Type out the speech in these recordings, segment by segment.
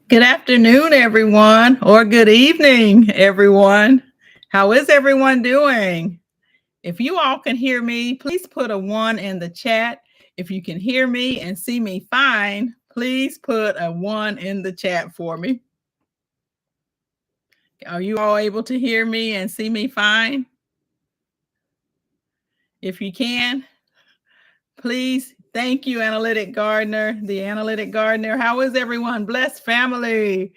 Good afternoon, everyone, or good evening, everyone. How is everyone doing? If you all can hear me, please put a one in the chat. If you can hear me and see me fine, please put a one in the chat for me. Are you all able to hear me and see me fine? If you can, please. Thank you, Analytic Gardener, the Analytic Gardener. How is everyone? Blessed family.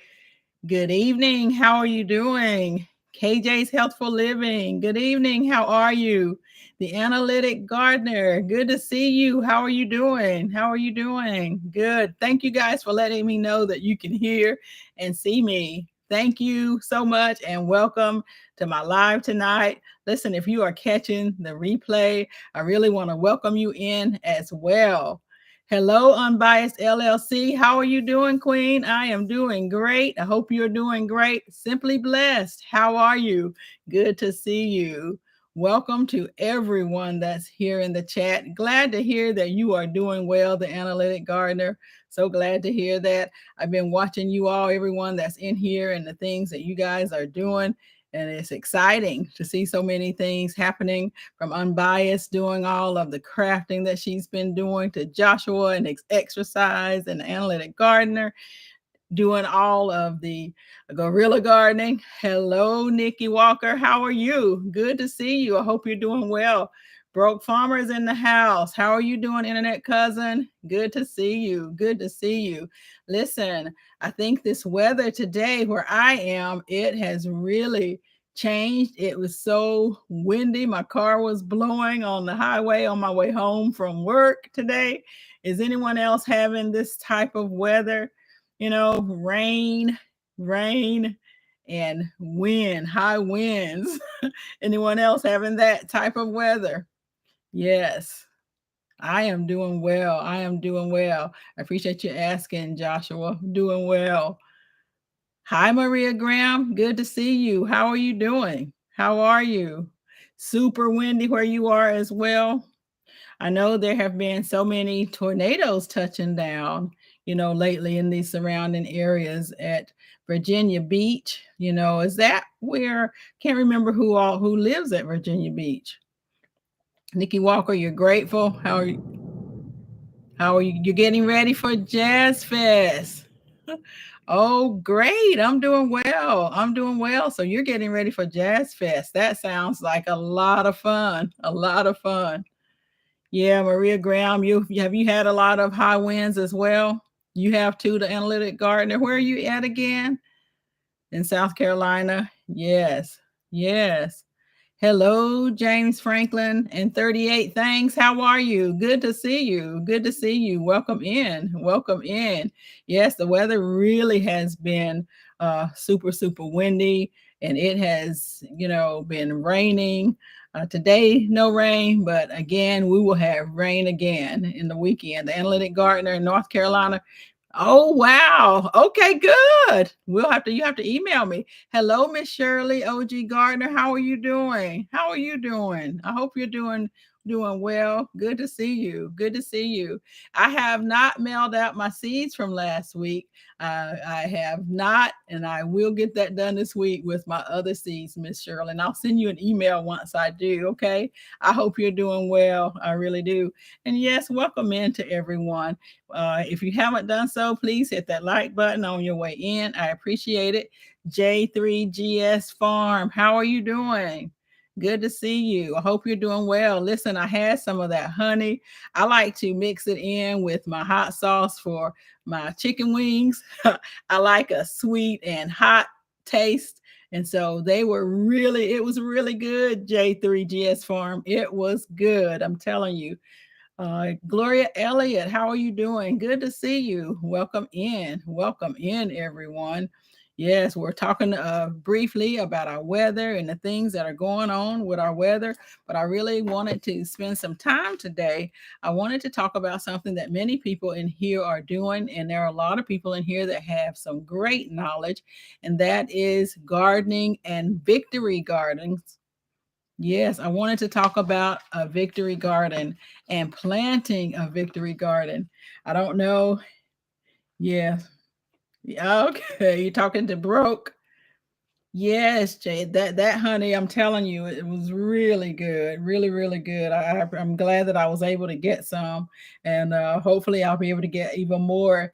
Good evening. How are you doing? KJ's Healthful Living. Good evening. How are you? The Analytic Gardener. Good to see you. How are you doing? How are you doing? Good. Thank you guys for letting me know that you can hear and see me. Thank you so much and welcome to my live tonight. Listen, if you are catching the replay, I really want to welcome you in as well. Hello, Unbiased LLC. How are you doing, Queen? I am doing great. I hope you're doing great. Simply blessed. How are you? Good to see you. Welcome to everyone that's here in the chat. Glad to hear that you are doing well, the Analytic Gardener. So glad to hear that. I've been watching you all, everyone that's in here, and the things that you guys are doing. And it's exciting to see so many things happening, from Unbiased doing all of the crafting that she's been doing, to Joshua and exercise, and the Analytic Gardener doing all of the guerrilla gardening. Hello, Nikki Walker. How are you? Good to see you. I hope you're doing well. Broke Farmers in the house. How are you doing, Internet Cousin? Good to see you. Good to see you. Listen, I think this weather today where I am, it has really changed. It was so windy. My car was blowing on the highway on my way home from work today. Is anyone else having this type of weather? Rain, and wind, high winds. Anyone else having that type of weather? Yes, I am doing well. I am doing well. I appreciate you asking, Joshua. Doing well. Hi, Maria Graham. Good to see you. How are you doing? How are you? Super windy where you are as well. I know there have been so many tornadoes touching down, lately in these surrounding areas at Virginia Beach. Is that where? Can't remember who lives at Virginia Beach. Nikki Walker, you're grateful. How are you? How are you? You're getting ready for Jazz Fest. Oh, great. I'm doing well. I'm doing well. So you're getting ready for Jazz Fest. That sounds like a lot of fun. A lot of fun. Yeah, Maria Graham, you had a lot of high winds as well? You have too, the Analytic Gardener. Where are you at again? In South Carolina? Yes. Yes. Hello, James Franklin and 38 Thanks. How are you? Good to see you. Good to see you. Welcome in. Welcome in. Yes, the weather really has been super, super windy, and it has, been raining. Today, no rain, but again, we will have rain again in the weekend. The Analytic Gardener in North Carolina. Oh, wow. Okay, good. You have to email me. Hello, Miss Shirley OG Gardner. How are you doing? How are you doing? I hope you're doing well. Good to see you. Good to see you. I have not mailed out my seeds from last week. I have not, and I will get that done this week with my other seeds, Miss Shirley. And I'll send you an email once I do. Okay. I hope you're doing well. I really do. And yes, welcome in to everyone. If you haven't done so, please hit that like button on your way in. I appreciate it. J3GS Farm, how are you doing? Good to see you. I hope you're doing well. Listen, I had some of that honey. I like to mix it in with my hot sauce for my chicken wings. I like a sweet and hot taste. And so it was really good, J3GS Farm. It was good. I'm telling you. Gloria Elliott, how are you doing? Good to see you. Welcome in. Welcome in, everyone. Yes, we're talking briefly about our weather and the things that are going on with our weather, but I really wanted to spend some time today. I wanted to talk about something that many people in here are doing, and there are a lot of people in here that have some great knowledge, and that is gardening and victory gardens. Yes, I wanted to talk about a victory garden and planting a victory garden. I don't know. Yeah. Yeah, okay, you're talking to Broke. Yes, Jay, that honey, I'm telling you, it was really good, really, really good. I'm glad that I was able to get some, and hopefully I'll be able to get even more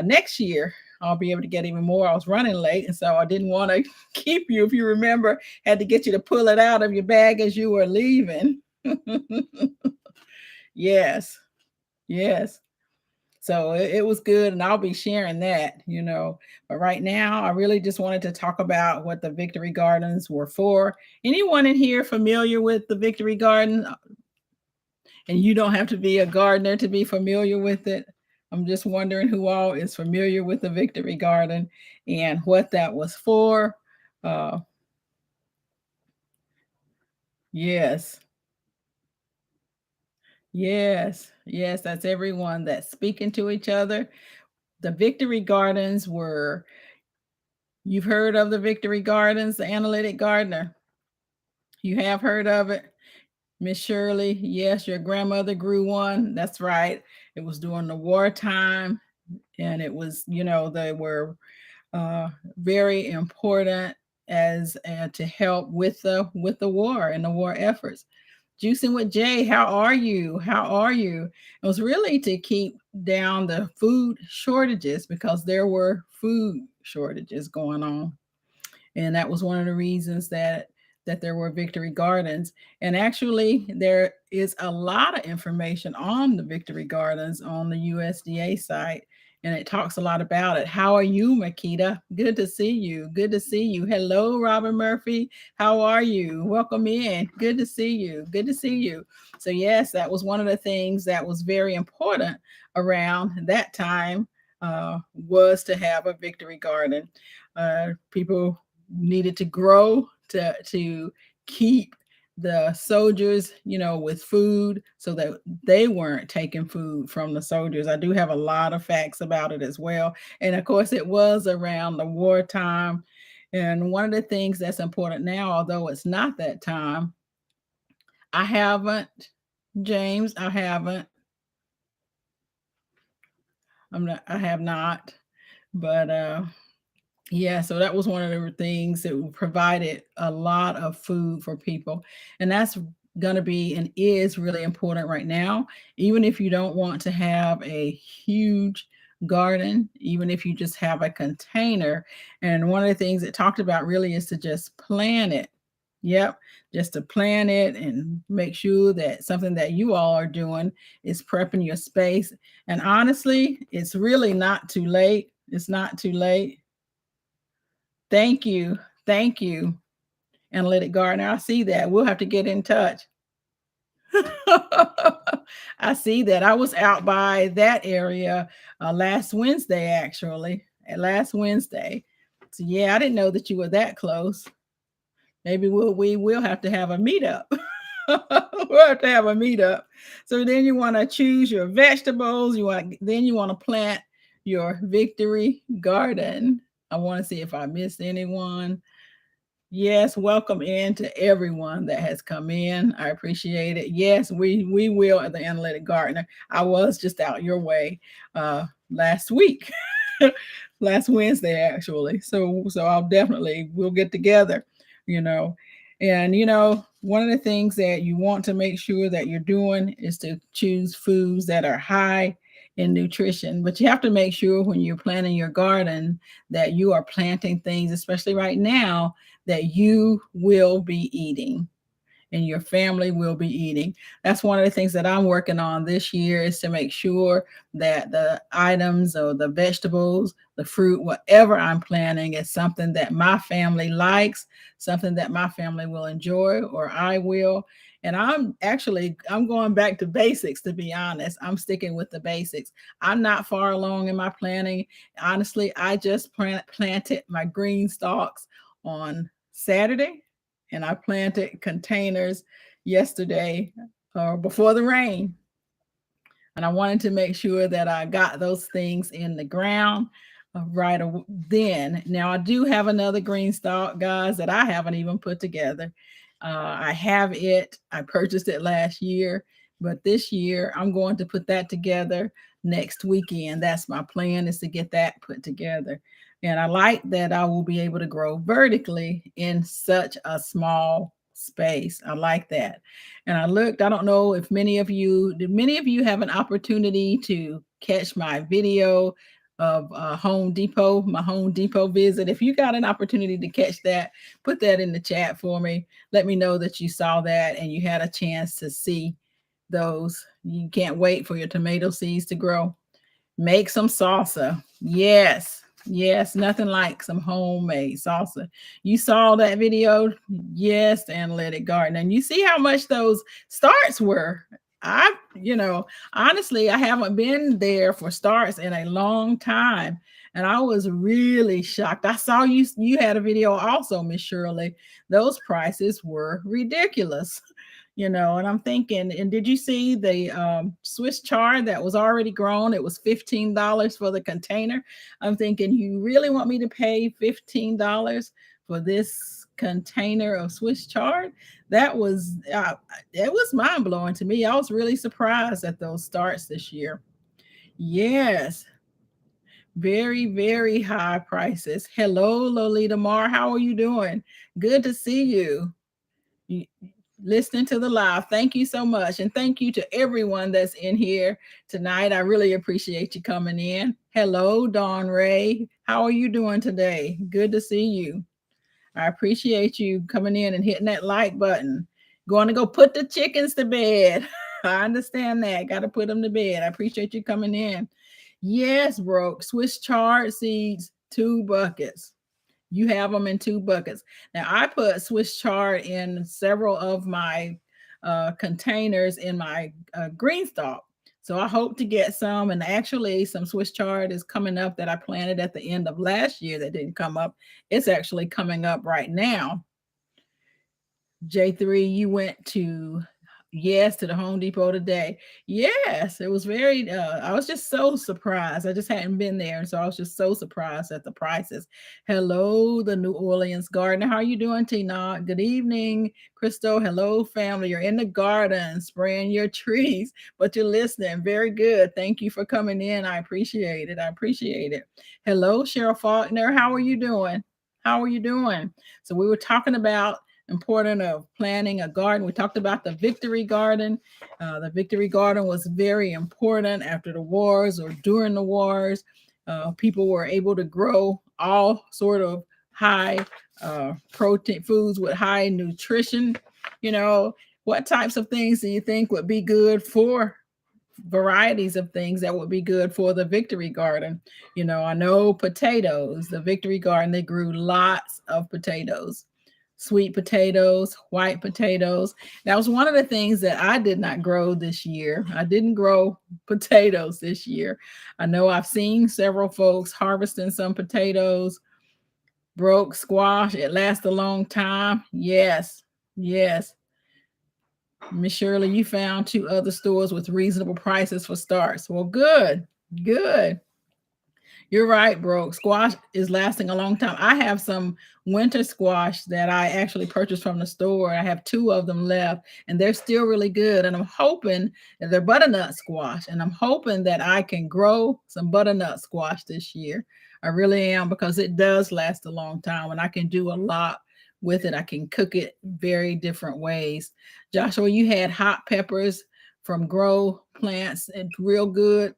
next year. I'll be able to get even more. I was running late, and so I didn't want to keep you. If you remember, had to get you to pull it out of your bag as you were leaving. Yes, yes. So it was good, and I'll be sharing that. But right now, I really just wanted to talk about what the Victory Gardens were for. Anyone in here familiar with the Victory Garden? And you don't have to be a gardener to be familiar with it. I'm just wondering who all is familiar with the Victory Garden and what that was for. Uh, yes, yes, yes, that's everyone that's speaking to each other. The Victory Gardens were You've heard of the Victory Gardens, the analytic gardener. You have heard of it, Miss Shirley. Yes, your grandmother grew one. That's right. It was during the wartime, and it was, they were uh, very important as to help with the war and the war efforts. Juicing with Jay, how are you? How are you? It was really to keep down the food shortages because there were food shortages going on, and that was one of the reasons that there were Victory Gardens. And actually, there is a lot of information on the Victory Gardens on the USDA site, and it talks a lot about it. How are you, Makita? Good to see you. Good to see you. Hello, Robin Murphy. How are you? Welcome in. Good to see you. Good to see you. So yes, that was one of the things that was very important around that time, was to have a Victory Garden. People needed to grow to keep the soldiers, with food, so that they weren't taking food from the soldiers. I do have a lot of facts about it as well. And of course, it was around the wartime. And one of the things that's important now, although it's not that time, I haven't, James, I haven't, I have not, but yeah, so that was one of the things that provided a lot of food for people. And that's going to be and is really important right now. Even if you don't want to have a huge garden, even if you just have a container. And one of the things it talked about really is to just plan it. Yep, just to plan it and make sure that something that you all are doing is prepping your space. And honestly, it's really not too late. It's not too late. Thank you. Thank you, Analytic Gardener. I see that. We'll have to get in touch. I see that. I was out by that area last Wednesday, actually. Last Wednesday. So yeah, I didn't know that you were that close. Maybe we will have to have a meetup. We'll have to have a meetup. So then you want to choose your vegetables. Then you want to plant your Victory Garden. I want to see if I missed anyone. Yes, welcome in to everyone that has come in. I appreciate it. Yes, we will at the Analytic Gardener. I was just out your way last week, last Wednesday actually. So we'll get together, you know. And one of the things that you want to make sure that you're doing is to choose foods that are high in nutrition. But you have to make sure when you're planting your garden that you are planting things, especially right now, that you will be eating and your family will be eating. That's one of the things that I'm working on this year, is to make sure that the items or the vegetables, the fruit, whatever I'm planting is something that my family likes, something that my family will enjoy, or I will. And I'm going back to basics, to be honest. I'm sticking with the basics. I'm not far along in my planning. Honestly, I just planted my green stalks on Saturday, and I planted containers yesterday before the rain. And I wanted to make sure that I got those things in the ground right then. Now, I do have another green stalk, guys, that I haven't even put together. I have it. I purchased it last year, but this year I'm going to put that together. next weekend. That's my plan, is to get that put together. And I like that I will be able to grow vertically in such a small space. I like that. And I looked, I don't know if many of you have an opportunity to catch my video of Home Depot, my Home Depot visit. If you got an opportunity to catch that, put that in the chat for me. Let me know that you saw that and you had a chance to see those. You can't wait for your tomato seeds to grow. Make some salsa. Yes. Yes, nothing like some homemade salsa. You saw that video? Yes, Analytic Garden. And you see how much those starts were. Honestly, I haven't been there for starts in a long time. And I was really shocked. I saw you had a video also, Miss Shirley. Those prices were ridiculous. And I'm thinking, and did you see the Swiss chard that was already grown? It was $15 for the container. I'm thinking, you really want me to pay $15 for this container of Swiss chard? That was it was mind blowing to me. I was really surprised at those starts this year. Yes, very, very high prices. Hello, Lolita Mar. How are you doing? Good to see you. You- Listening to the live. Thank you so much. And thank you to everyone that's in here tonight. I really appreciate you coming in. Hello, Dawn Ray. How are you doing today? Good to see you. I appreciate you coming in and hitting that like button. Going to go put the chickens to bed. I understand that. Got to put them to bed. I appreciate you coming in. Yes, broke. Swiss chard seeds, 2 buckets. You have them in 2 buckets. Now, I put Swiss chard in several of my containers in my green stalk. So I hope to get some. And actually, some Swiss chard is coming up that I planted at the end of last year that didn't come up. It's actually coming up right now. J3, you went to, yes, to the Home Depot today. Yes, it was very I was just so surprised. I just hadn't been there, and so I was just so surprised at the prices. Hello, the New Orleans gardener. How are you doing, Tina? Good evening, Crystal. Hello, family. You're in the garden spraying your trees, but you're listening. Very good. Thank you for coming in. I appreciate it. I appreciate it. Hello, Cheryl Faulkner. How are you doing? How are you doing? So we were talking about important of planting a garden. We talked about the Victory Garden. The Victory Garden was very important after the wars or during the wars. People were able to grow all sort of high protein foods with high nutrition. What types of things do you think would be good for varieties of things that would be good for the Victory Garden? I know potatoes, the Victory Garden, they grew lots of potatoes, sweet potatoes, white potatoes. That was one of the things that I did not grow this year. I didn't grow potatoes this year. I know I've seen several folks harvesting some potatoes. Broke squash, it lasts a long time. Yes, yes. Miss Shirley, you found 2 other stores with reasonable prices for starts. Well, good, good. You're right, bro. Squash is lasting a long time. I have some winter squash that I actually purchased from the store. I have 2 of them left, and they're still really good. And I'm hoping that they're butternut squash, and I'm hoping that I can grow some butternut squash this year. I really am, because it does last a long time, and I can do a lot with it. I can cook it very different ways. Joshua, you had hot peppers from Grow Plants. It's real good.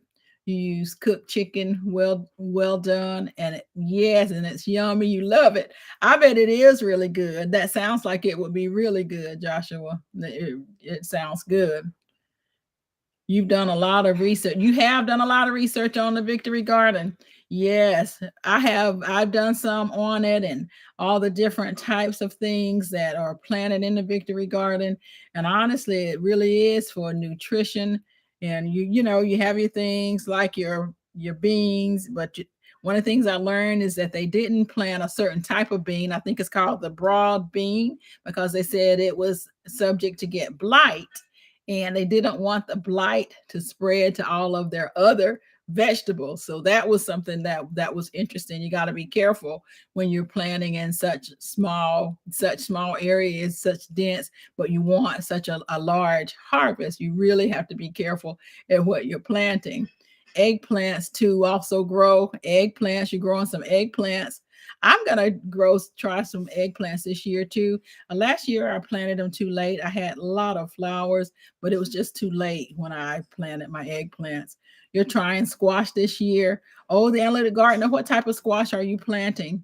You use cooked chicken, well done, and yes, and it's yummy. You love it. I bet it is really good. That sounds like it would be really good, Joshua. It sounds good. You've done a lot of research. You have done a lot of research on the Victory Garden. Yes, I have. I've done some on it and all the different types of things that are planted in the Victory Garden. And honestly, it really is for nutrition. And you have your things like your beans, but one of the things I learned is that they didn't plant a certain type of bean. I think it's called the broad bean, because they said it was subject to get blight, and they didn't want the blight to spread to all of their other vegetables. So that was something that was interesting. You got to be careful when you're planting in such small areas, such dense, but you want such a large harvest. You really have to be careful at what you're planting. eggplants to also grow eggplants. You're growing some eggplants. I'm gonna try some eggplants this year too. Last year I planted them too late. I had a lot of flowers, but it was just too late when I planted my eggplants. You're trying squash this year. Oh, the analytic gardener, what type of squash are you planting?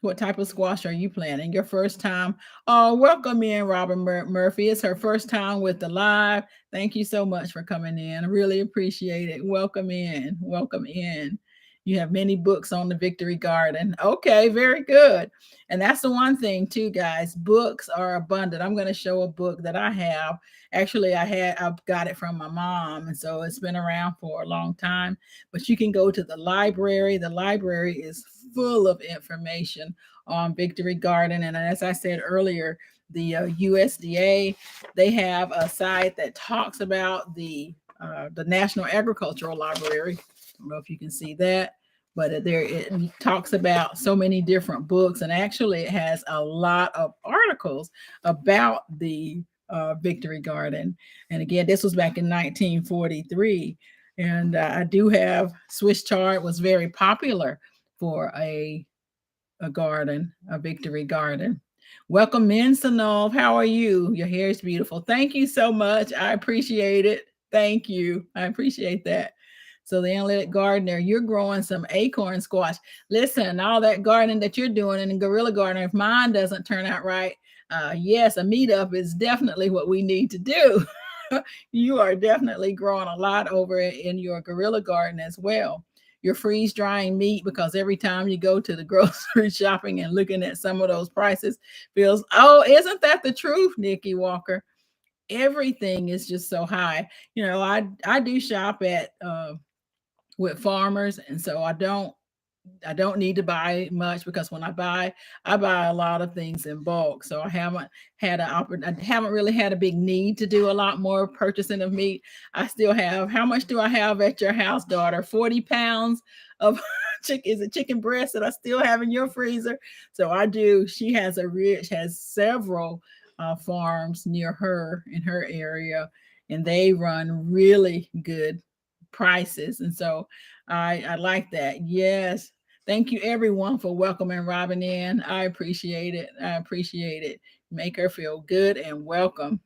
What type of squash are you planting? Your first time? Oh, welcome in, Robin Murphy. It's her first time with the live. Thank you so much for coming in. I really appreciate it. Welcome in. Welcome in. You have many books on the Victory Garden. Okay, very good. And that's the one thing too, guys. Books are abundant. I'm going to show a book that I have. Actually, I've got it from my mom, and so it's been around for a long time. But you can go to the library. The library is full of information on Victory Garden. And as I said earlier, the USDA, they have a site that talks about the National Agricultural Library. I don't know if you can see that, but there it talks about so many different books, and actually it has a lot of articles about the Victory Garden. And again, this was back in 1943. And I do have Swiss chard was very popular for a garden, a Victory Garden. Welcome in, Sanov. How are you? Your hair is beautiful. Thank you so much. I appreciate it. Thank you. I appreciate that. So the analytic gardener, you're growing some acorn squash. Listen, all that gardening that you're doing in the guerrilla garden, if mine doesn't turn out right, yes, a meetup is definitely what we need to do. You are definitely growing a lot over in your guerrilla garden as well. You're freeze drying meat because every time you go to the grocery shopping and looking at some of those prices feels, oh, isn't that the truth, Nikki Walker? Everything is just so high. I do shop at with farmers, and so I don't need to buy much because when I buy a lot of things in bulk. So I haven't really had a big need to do a lot more purchasing of meat. I still have, how much do I have at your house, daughter? 40 pounds of chicken, is it chicken breast that I still have in your freezer? So I do. She has several farms near her in her area, and they run really good prices. And so I like that. Yes. Thank you everyone for welcoming Robin in. I appreciate it. I appreciate it. Make her feel good and welcome.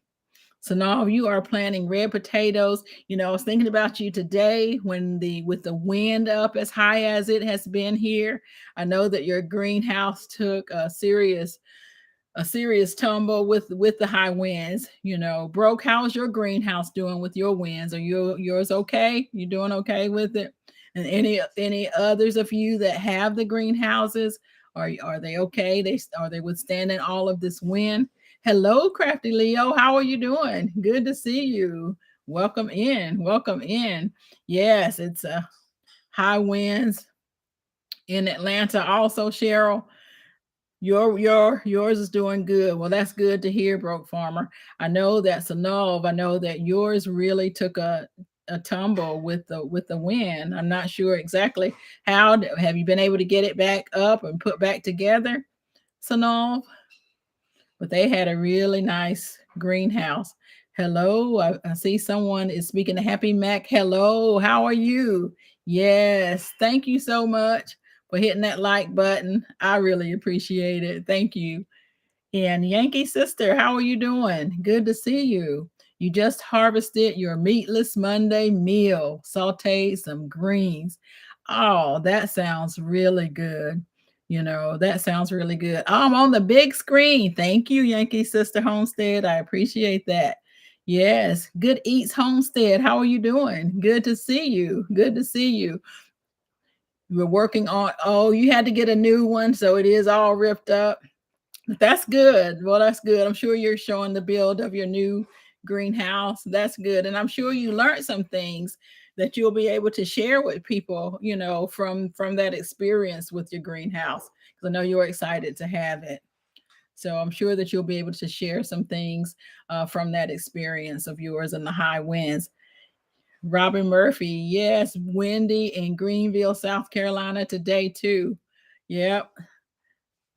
So now you are planting red potatoes. I was thinking about you today with the wind up as high as it has been here. I know that your greenhouse took a serious tumble with the high winds. Broke, how's your greenhouse doing with your winds? Are yours okay? You doing okay with it? And any others of you that have the greenhouses, are they okay? Are they withstanding all of this wind? Hello, Crafty Leo. How are you doing? Good to see you. Welcome in. Welcome in. Yes, it's high winds in Atlanta also, Cheryl. Yours is doing good. Well, that's good to hear, Broke Farmer. I know that's a no. I know that yours really took a tumble with the wind. I'm not sure exactly how. Have you been able to get it back up and put back together, Sanov? But they had a really nice greenhouse. Hello, I see someone is speaking to Happy Mac. Hello, how are you? Yes, thank you so much for hitting that like button. I really appreciate it. Thank you. And Yankee Sister, how are you doing? Good to see you. You just harvested your meatless Monday meal, sauteed some greens. Oh, that sounds really good. That sounds really good. Oh, I'm on the big screen. Thank you, Yankee Sister Homestead. I appreciate that. Yes, Good Eats Homestead. How are you doing? Good to see you. Good to see you. We're working on, oh, you had to get a new one, so it is all ripped up. That's good. Well, that's good. I'm sure you're showing the build of your new greenhouse. That's good. And I'm sure you learned some things that you'll be able to share with people, from that experience with your greenhouse. Because I know you're excited to have it. So I'm sure that you'll be able to share some things from that experience of yours and the high winds. Robin Murphy, yes, windy in Greenville, South Carolina today too. Yep.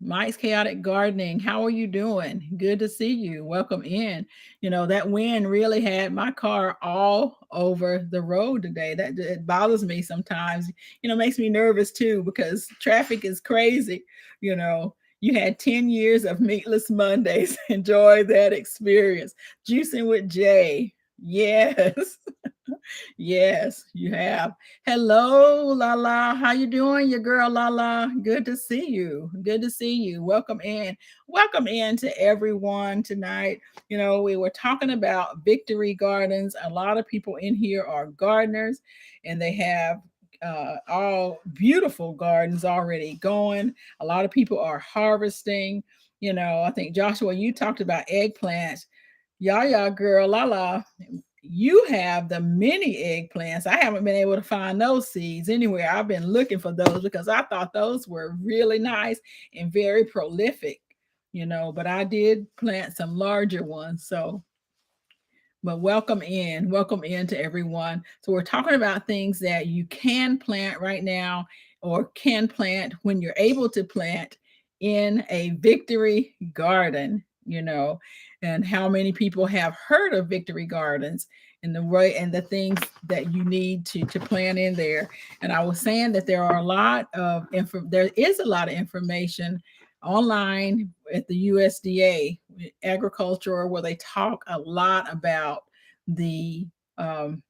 Mike's Chaotic Gardening. How are you doing? Good to see you. Welcome in. You know, that wind really had my car all over the road today. That it bothers me sometimes. You know, makes me nervous too because traffic is crazy. You know, you had 10 years of meatless Mondays. Enjoy that experience. Juicing with Jay. Yes. Yes, you have. Hello, Lala. How you doing, your girl Lala? Good to see you. Good to see you. Welcome in. Welcome in to everyone tonight. You know, we were talking about victory gardens. A lot of people in here are gardeners, and they have all beautiful gardens already going. A lot of people are harvesting. You know, I think Joshua, you talked about eggplants. Yaya girl, Lala, you have the mini eggplants. I haven't been able to find those seeds anywhere. I've been looking for those because I thought those were really nice and very prolific, you know, but I did plant some larger ones. So but welcome in to everyone. So we're talking about things that you can plant right now or can plant when you're able to plant in a victory garden, you know, and how many people have heard of victory gardens and the way and the things that you need to plant in there. And I was saying that there are a lot of there is a lot of information online at the USDA agriculture where they talk a lot about the I'm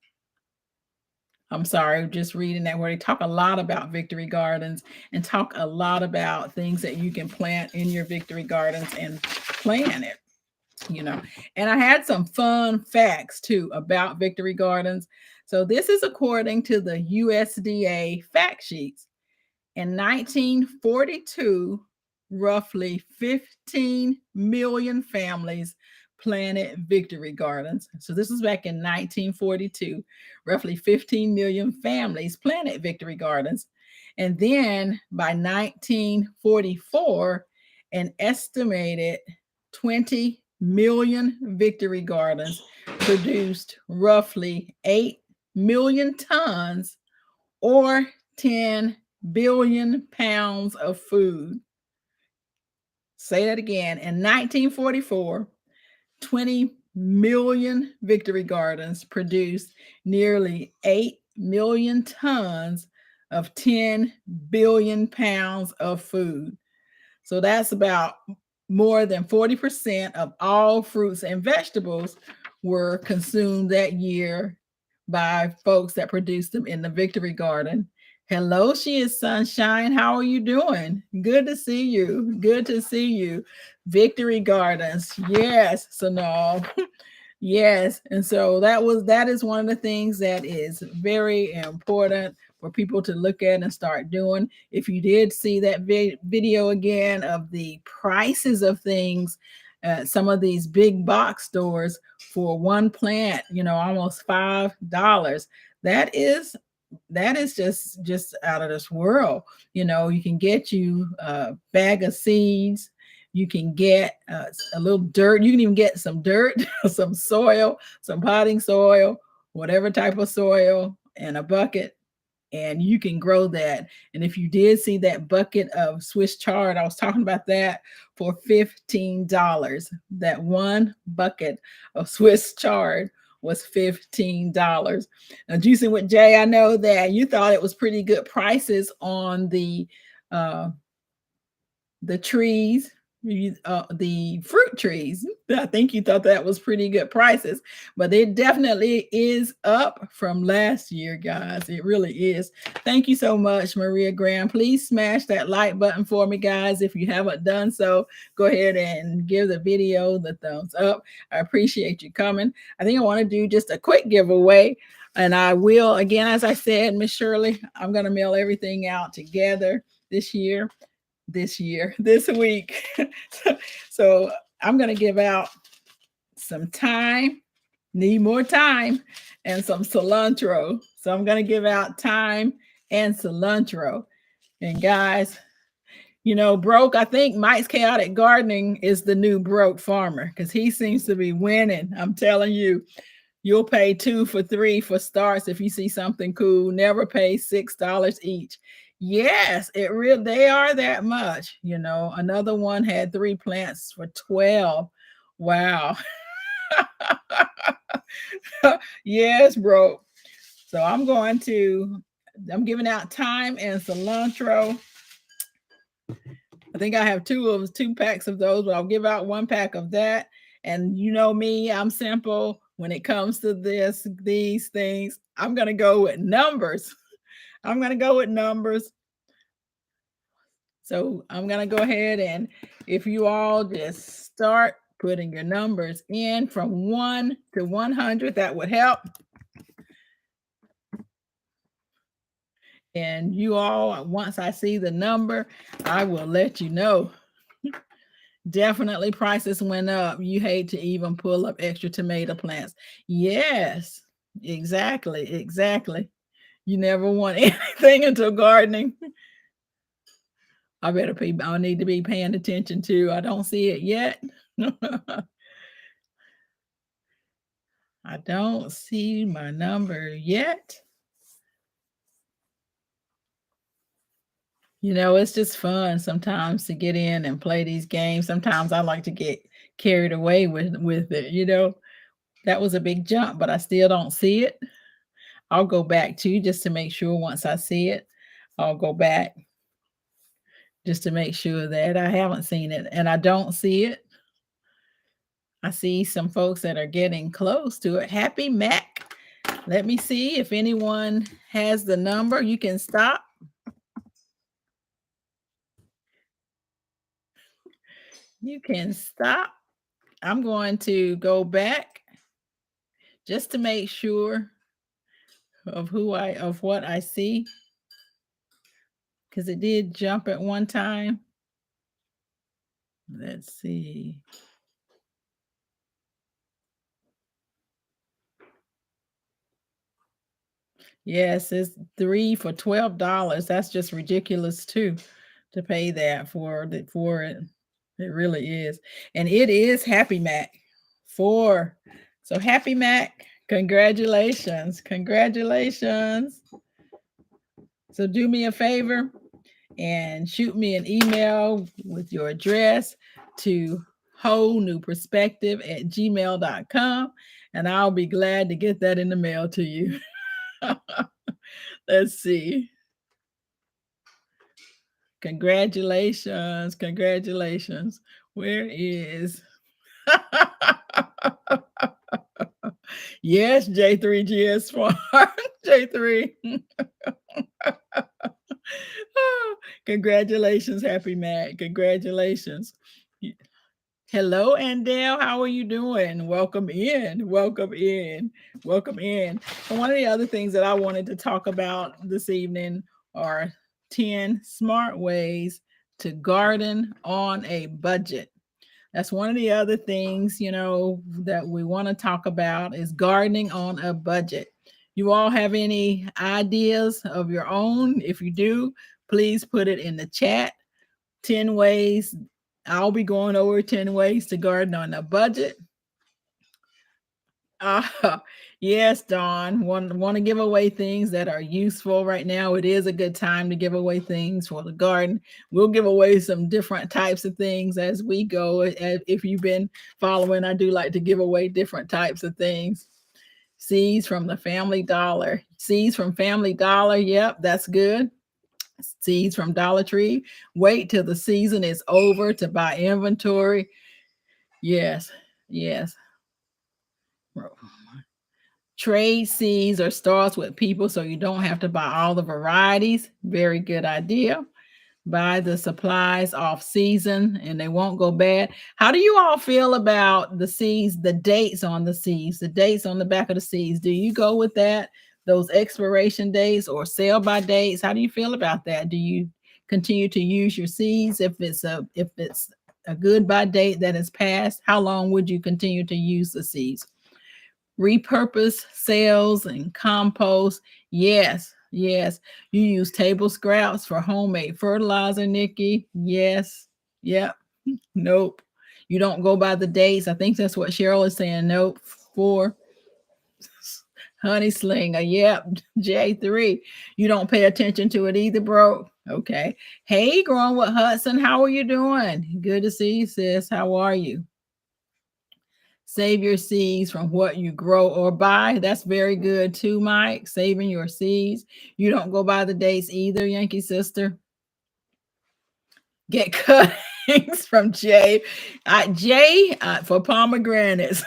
sorry, just reading that where they talk a lot about victory gardens and talk a lot about things that you can plant in your victory gardens and plant it, you know. And I had some fun facts too about victory gardens. So this is according to the USDA fact sheets. In 1942, roughly 15 million families planted victory gardens. So this was back in 1942. Roughly 15 million families planted victory gardens. And then by 1944, an estimated 20 million victory gardens produced roughly 8 million tons or 10 billion pounds of food. Say that again. In 1944, 20 million victory gardens produced nearly 8 million tons of 10 billion pounds of food. So that's about more than 40% of all fruits and vegetables were consumed that year by folks that produced them in the victory garden. Hello, she is Sunshine. How are you doing? Good to see you. Good to see you. Victory gardens. Yes. So no. Yes. And so that is one of the things that is very important for people to look at and start doing. If you did see that video again of the prices of things, some of these big box stores for one plant, you know, almost $5. That is just out of this world. You know, you can get you a bag of seeds, you can get a little dirt, you can even get some dirt, some soil, some potting soil, whatever type of soil, and a bucket, and you can grow that. And if you did see that bucket of Swiss chard, I was talking about that for $15. That one bucket of Swiss chard was $15. Now, Juicing with Jay, I know that you thought it was pretty good prices on the trees, the fruit trees. I think you thought that was pretty good prices, but it definitely is up from last year, guys. It really is. Thank you so much, Maria Graham. Please smash that like button for me, guys. If you haven't done so, go ahead and give the video the thumbs up. I appreciate you coming. I think I want to do just a quick giveaway. And I will, again, as I said, Miss Shirley, I'm going to mail everything out together this week. So I'm going to give out some thyme, need more time, and some cilantro. So I'm going to give out thyme and cilantro. And guys, you know, Broke, I think Mike's Chaotic Gardening is the new Broke Farmer because he seems to be winning. I'm telling you, you'll pay 2 for 3 for starts if you see something cool. Never pay $6 each. Yes, they are that much, you know. Another one had 3 plants for 12. Wow. Yes, bro. So I'm giving out thyme and cilantro. I think I have 2 packs of those, but I'll give out 1 pack of that. And you know me, I'm simple when it comes to these things. I'm gonna go with numbers. I'm gonna go with numbers. So I'm gonna go ahead, and if you all just start putting your numbers in from 1 to 100, that would help. And you all, once I see the number, I will let you know. Definitely prices went up. You hate to even pull up extra tomato plants. Yes, exactly, exactly. You never want anything until gardening. I need to be paying attention too. I don't see it yet. I don't see my number yet. You know, it's just fun sometimes to get in and play these games. Sometimes I like to get carried away with it, you know. That was a big jump, but I still don't see it. I'll go back too just to make sure once I see it. I'll go back just to make sure that I haven't seen it and I don't see it. I see some folks that are getting close to it. Happy Mac. Let me see if anyone has the number. You can stop. You can stop. I'm going to go back just to make sure of what I see because it did jump at one time. Let's see. Yes, it's 3 for $12. That's just ridiculous too, to pay that for it. It really is. And it is Happy Mac 4. So Happy Mac, congratulations. Congratulations. So do me a favor and shoot me an email with your address to wholenewperspective@gmail.com, and I'll be glad to get that in the mail to you. Let's see. Congratulations. Congratulations. Where is yes, J3GS Farm. J3. Congratulations, Happy Mac. Congratulations. Hello, Andel. How are you doing? Welcome in. Welcome in. Welcome in. And one of the other things that I wanted to talk about this evening are 10 smart ways to garden on a budget. That's one of the other things, you know, that we want to talk about is gardening on a budget. You all have any ideas of your own? If you do, please put it in the chat. 10 ways. I'll be going over 10 ways to garden on a budget. Yes, Dawn. Want to give away things that are useful right now. It is a good time to give away things for the garden. We'll give away some different types of things as we go. If you've been following, I do like to give away different types of things. Seeds from the Family Dollar. Seeds from Family Dollar. Yep, that's good. Seeds from Dollar Tree. Wait till the season is over to buy inventory. Yes, yes. Trade seeds or starts with people so you don't have to buy all the varieties. Very good idea. Buy the supplies off season and they won't go bad. How do you all feel about the seeds, the dates on the seeds, the dates on the back of the seeds? Do you go with that? Those expiration dates or sell by dates? How do you feel about that? Do you continue to use your seeds if it's a good by date that is passed? How long would you continue to use the seeds? Repurpose sales and compost. Yes, yes. You use table scraps for homemade fertilizer, Nikki. Yes. Yep. Nope. You don't go by the dates. I think that's what Cheryl is saying. Nope. 4. Honey slinger. Yep. J3. You don't pay attention to it either, bro. Okay. Hey, Growing with Hudson, how are you doing? Good to see you, sis. How are you? Save your seeds from what you grow or buy. That's very good too, Mike. Saving your seeds. You don't go by the dates either, Yankee sister. Get cuttings from Jay. Jay for pomegranates.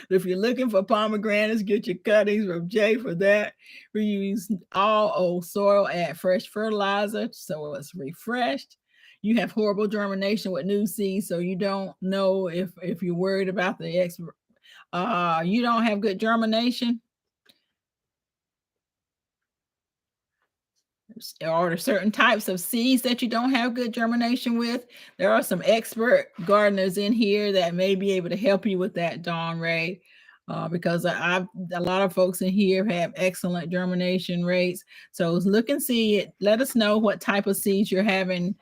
If you're looking for pomegranates, get your cuttings from Jay for that. Reuse all old soil, add fresh fertilizer so it's refreshed. You have horrible germination with new seeds, so you don't know if you're worried about the you don't have good germination. Are there certain types of seeds that you don't have good germination with? There are some expert gardeners in here that may be able to help you with that, Dawn Ray, because I've a lot of folks in here have excellent germination rates. So look and see it. Let us know what type of seeds you're having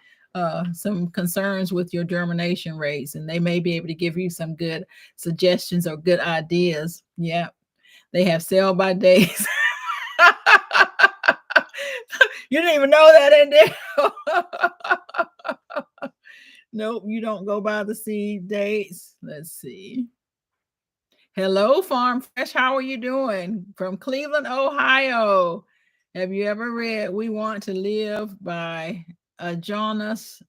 some concerns with your germination rates, and they may be able to give you some good suggestions or good ideas. Yeah, they have sell by days. You didn't even know that in there. Nope, you don't go by the seed dates. Let's see. Hello, Farm Fresh. How are you doing? From Cleveland, Ohio. Have you ever read We Want to Live by Jonas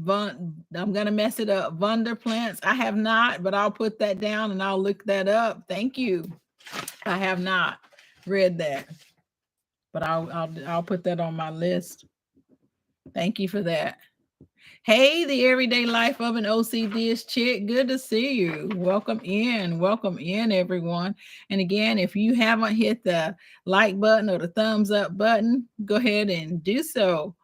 I'm gonna mess it up. Wunderplants. I have not, but I'll put that down and I'll look that up. Thank you. I have not read that, but I'll put that on my list. Thank you for that. Hey, the everyday life of an OCD chick. Good to see you. Welcome in. Welcome in, everyone. And again, if you haven't hit the like button or the thumbs up button, go ahead and do so.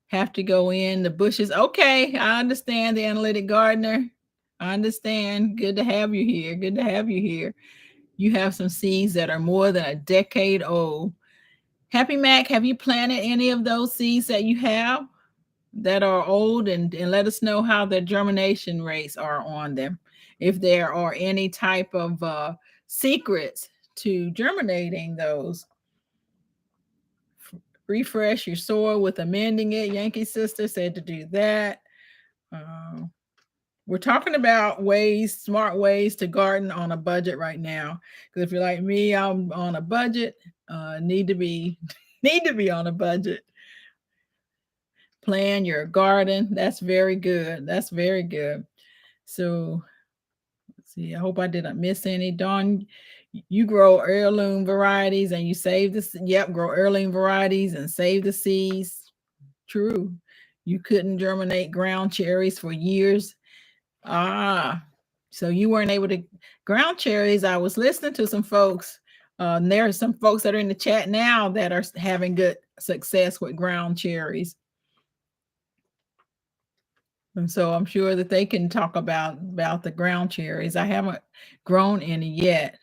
Have to go in the bushes. Okay, I understand, the analytic gardener. I understand. Good to have you here. Good to have you here. You have some seeds that are more than a decade old. Happy Mac, have you planted any of those seeds that you have that are old, and let us know how the germination rates are on them? If there are any type of secrets to germinating those. Refresh your soil with amending it. Yankee Sister said to do that. Uh, we're talking about smart ways to garden on a budget right now. Because if you're like me, I'm on a budget. Need to be on a budget. Plan your garden. That's very good. That's very good. So let's see. I hope I didn't miss any. Dawn, you grow heirloom varieties and you save this. Yep, grow heirloom varieties and save the seeds. True. You couldn't germinate ground cherries for years. So you weren't able to ground cherries. I was listening to some folks. And there are some folks that are in the chat now that are having good success with ground cherries. And so I'm sure that they can talk about the ground cherries. I haven't grown any yet.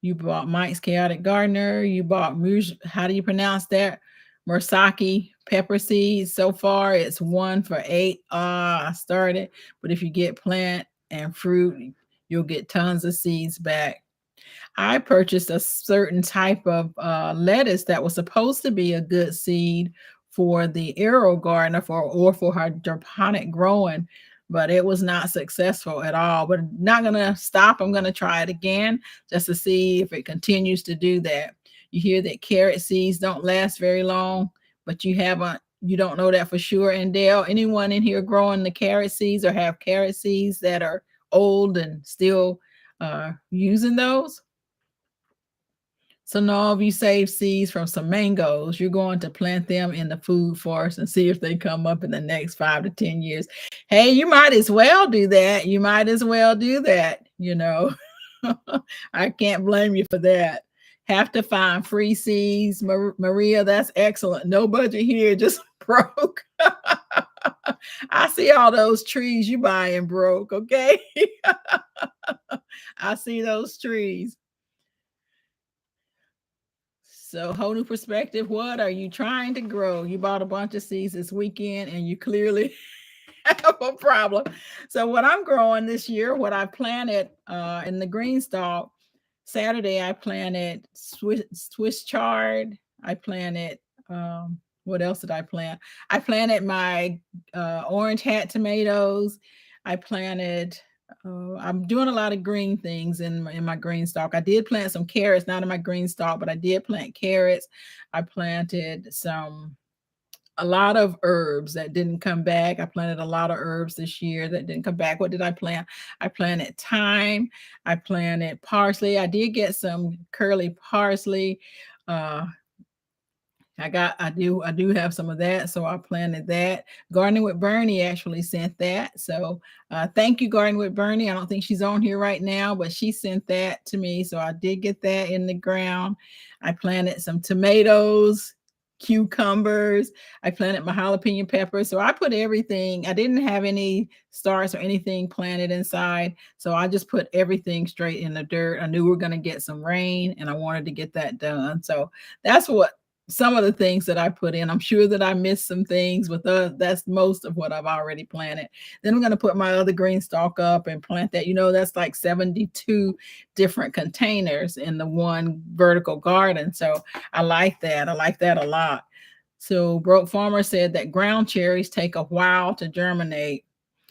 You bought Mike's Chaotic Gardener. You bought how do you pronounce that? Mursaki pepper seeds. So far, it's 1 for 8. I started, but if you get plant and fruit, you'll get tons of seeds back. I purchased a certain type of lettuce that was supposed to be a good seed for the aero gardener for hydroponic growing, but it was not successful at all. But not gonna stop. I'm gonna try it again just to see if it continues to do that. You hear that carrot seeds don't last very long, but you don't know that for sure. And Dale, anyone in here growing the carrot seeds or have carrot seeds that are old and still using those? So now if you save seeds from some mangoes, you're going to plant them in the food forest and see if they come up in the next 5 to 10 years. Hey, you might as well do that. You might as well do that, I can't blame you for that. Have to find free seeds. Maria, that's excellent. No budget here, just broke. I see all those trees you buying broke, okay? I see those trees. So, whole new perspective. What are you trying to grow? You bought a bunch of seeds this weekend and you clearly have a problem. So, what I'm growing this year, what I planted in the green stalk, Saturday I planted Swiss chard. I planted, what else did I plant? I planted my orange hat tomatoes. I planted, I'm doing a lot of green things in my green stalk. I did plant some carrots, not in my green stalk, but I did plant carrots. I planted a lot of herbs that didn't come back. I planted a lot of herbs this year that didn't come back. What did I plant? I planted thyme. I planted parsley. I did get some curly parsley. Uh, I do have some of that, so I planted that. Gardening with Bernie actually sent that. So thank you, Gardening with Bernie. I don't think she's on here right now, but she sent that to me. So I did get that in the ground. I planted some tomatoes, cucumbers. I planted my jalapeno peppers. So I put everything. I didn't have any starts or anything planted inside. So I just put everything straight in the dirt. I knew we were going to get some rain and I wanted to get that done. So that's what some of the things that I put in. I'm sure that I missed some things, but that's most of what I've already planted. Then I'm going to put my other green stalk up and plant that. That's like 72 different containers in the one vertical garden. So I like that. I like that a lot. So Broke Farmer said that ground cherries take a while to germinate.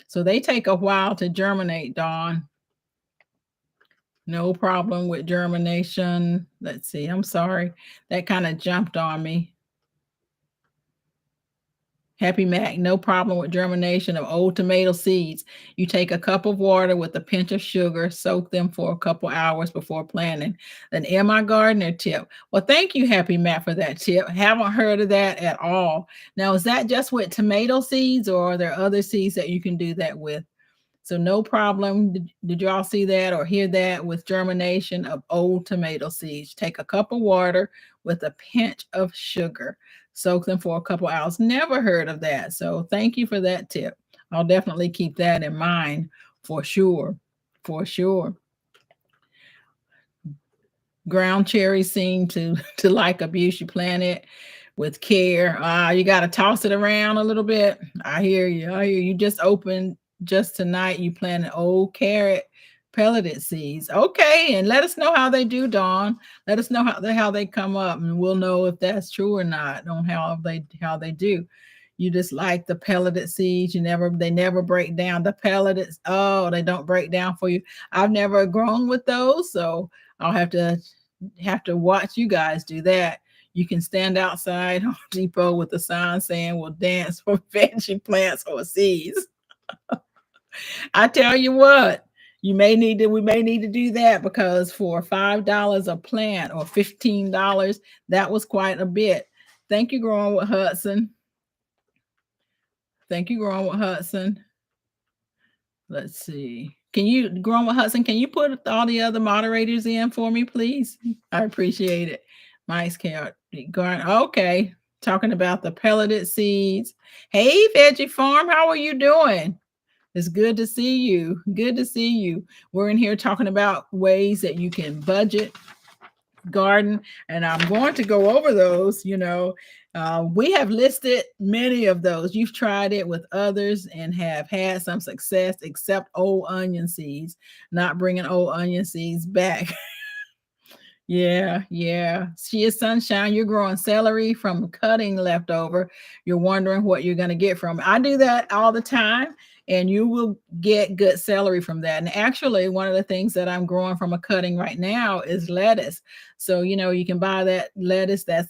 So they take a while to germinate, Dawn. No problem with germination. Let's see. I'm sorry. That kind of jumped on me. Happy Mac, no problem with germination of old tomato seeds. You take a cup of water with a pinch of sugar, soak them for a couple hours before planting. An MI Gardener tip. Well, thank you, Happy Mac, for that tip. Haven't heard of that at all. Now, is that just with tomato seeds or are there other seeds that you can do that with? So no problem. Did y'all see that or hear that with germination of old tomato seeds? Take a cup of water with a pinch of sugar. Soak them for a couple hours. Never heard of that. So thank you for that tip. I'll definitely keep that in mind for sure. For sure. Ground cherries seem to like abuse. You plant it with care. You got to toss it around a little bit. I hear you. You just opened just tonight. You planted old carrot pelleted seeds. Okay, and let us know how they do, Dawn. Let us know how they come up, and we'll know if that's true or not on how they do. You just like the pelleted seeds. They never break down. The pelleted, oh, they don't break down for you. I've never grown with those, so I'll have to watch you guys do that. You can stand outside Home Depot with a sign saying we'll dance for veggie plants or seeds. I tell you what, we may need to do that because for $5 a plant or $15, that was quite a bit. Thank you, Growing with Hudson. Thank you, Growing with Hudson. Let's see. Growing with Hudson, can you put all the other moderators in for me, please? I appreciate it. Mike's carrot garden. Okay. Talking about the pelleted seeds. Hey, Veggie Farm, how are you doing? It's good to see you. Good to see you. We're in here talking about ways that you can budget garden, and I'm going to go over those. We have listed many of those. You've tried it with others and have had some success, except old onion seeds. Not bringing old onion seeds back. Yeah. She is Sunshine. You're growing celery from cutting leftover. You're wondering what you're going to get from it. I do that all the time, and you will get good celery from that. And actually, one of the things that I'm growing from a cutting right now is lettuce. So, you can buy that lettuce that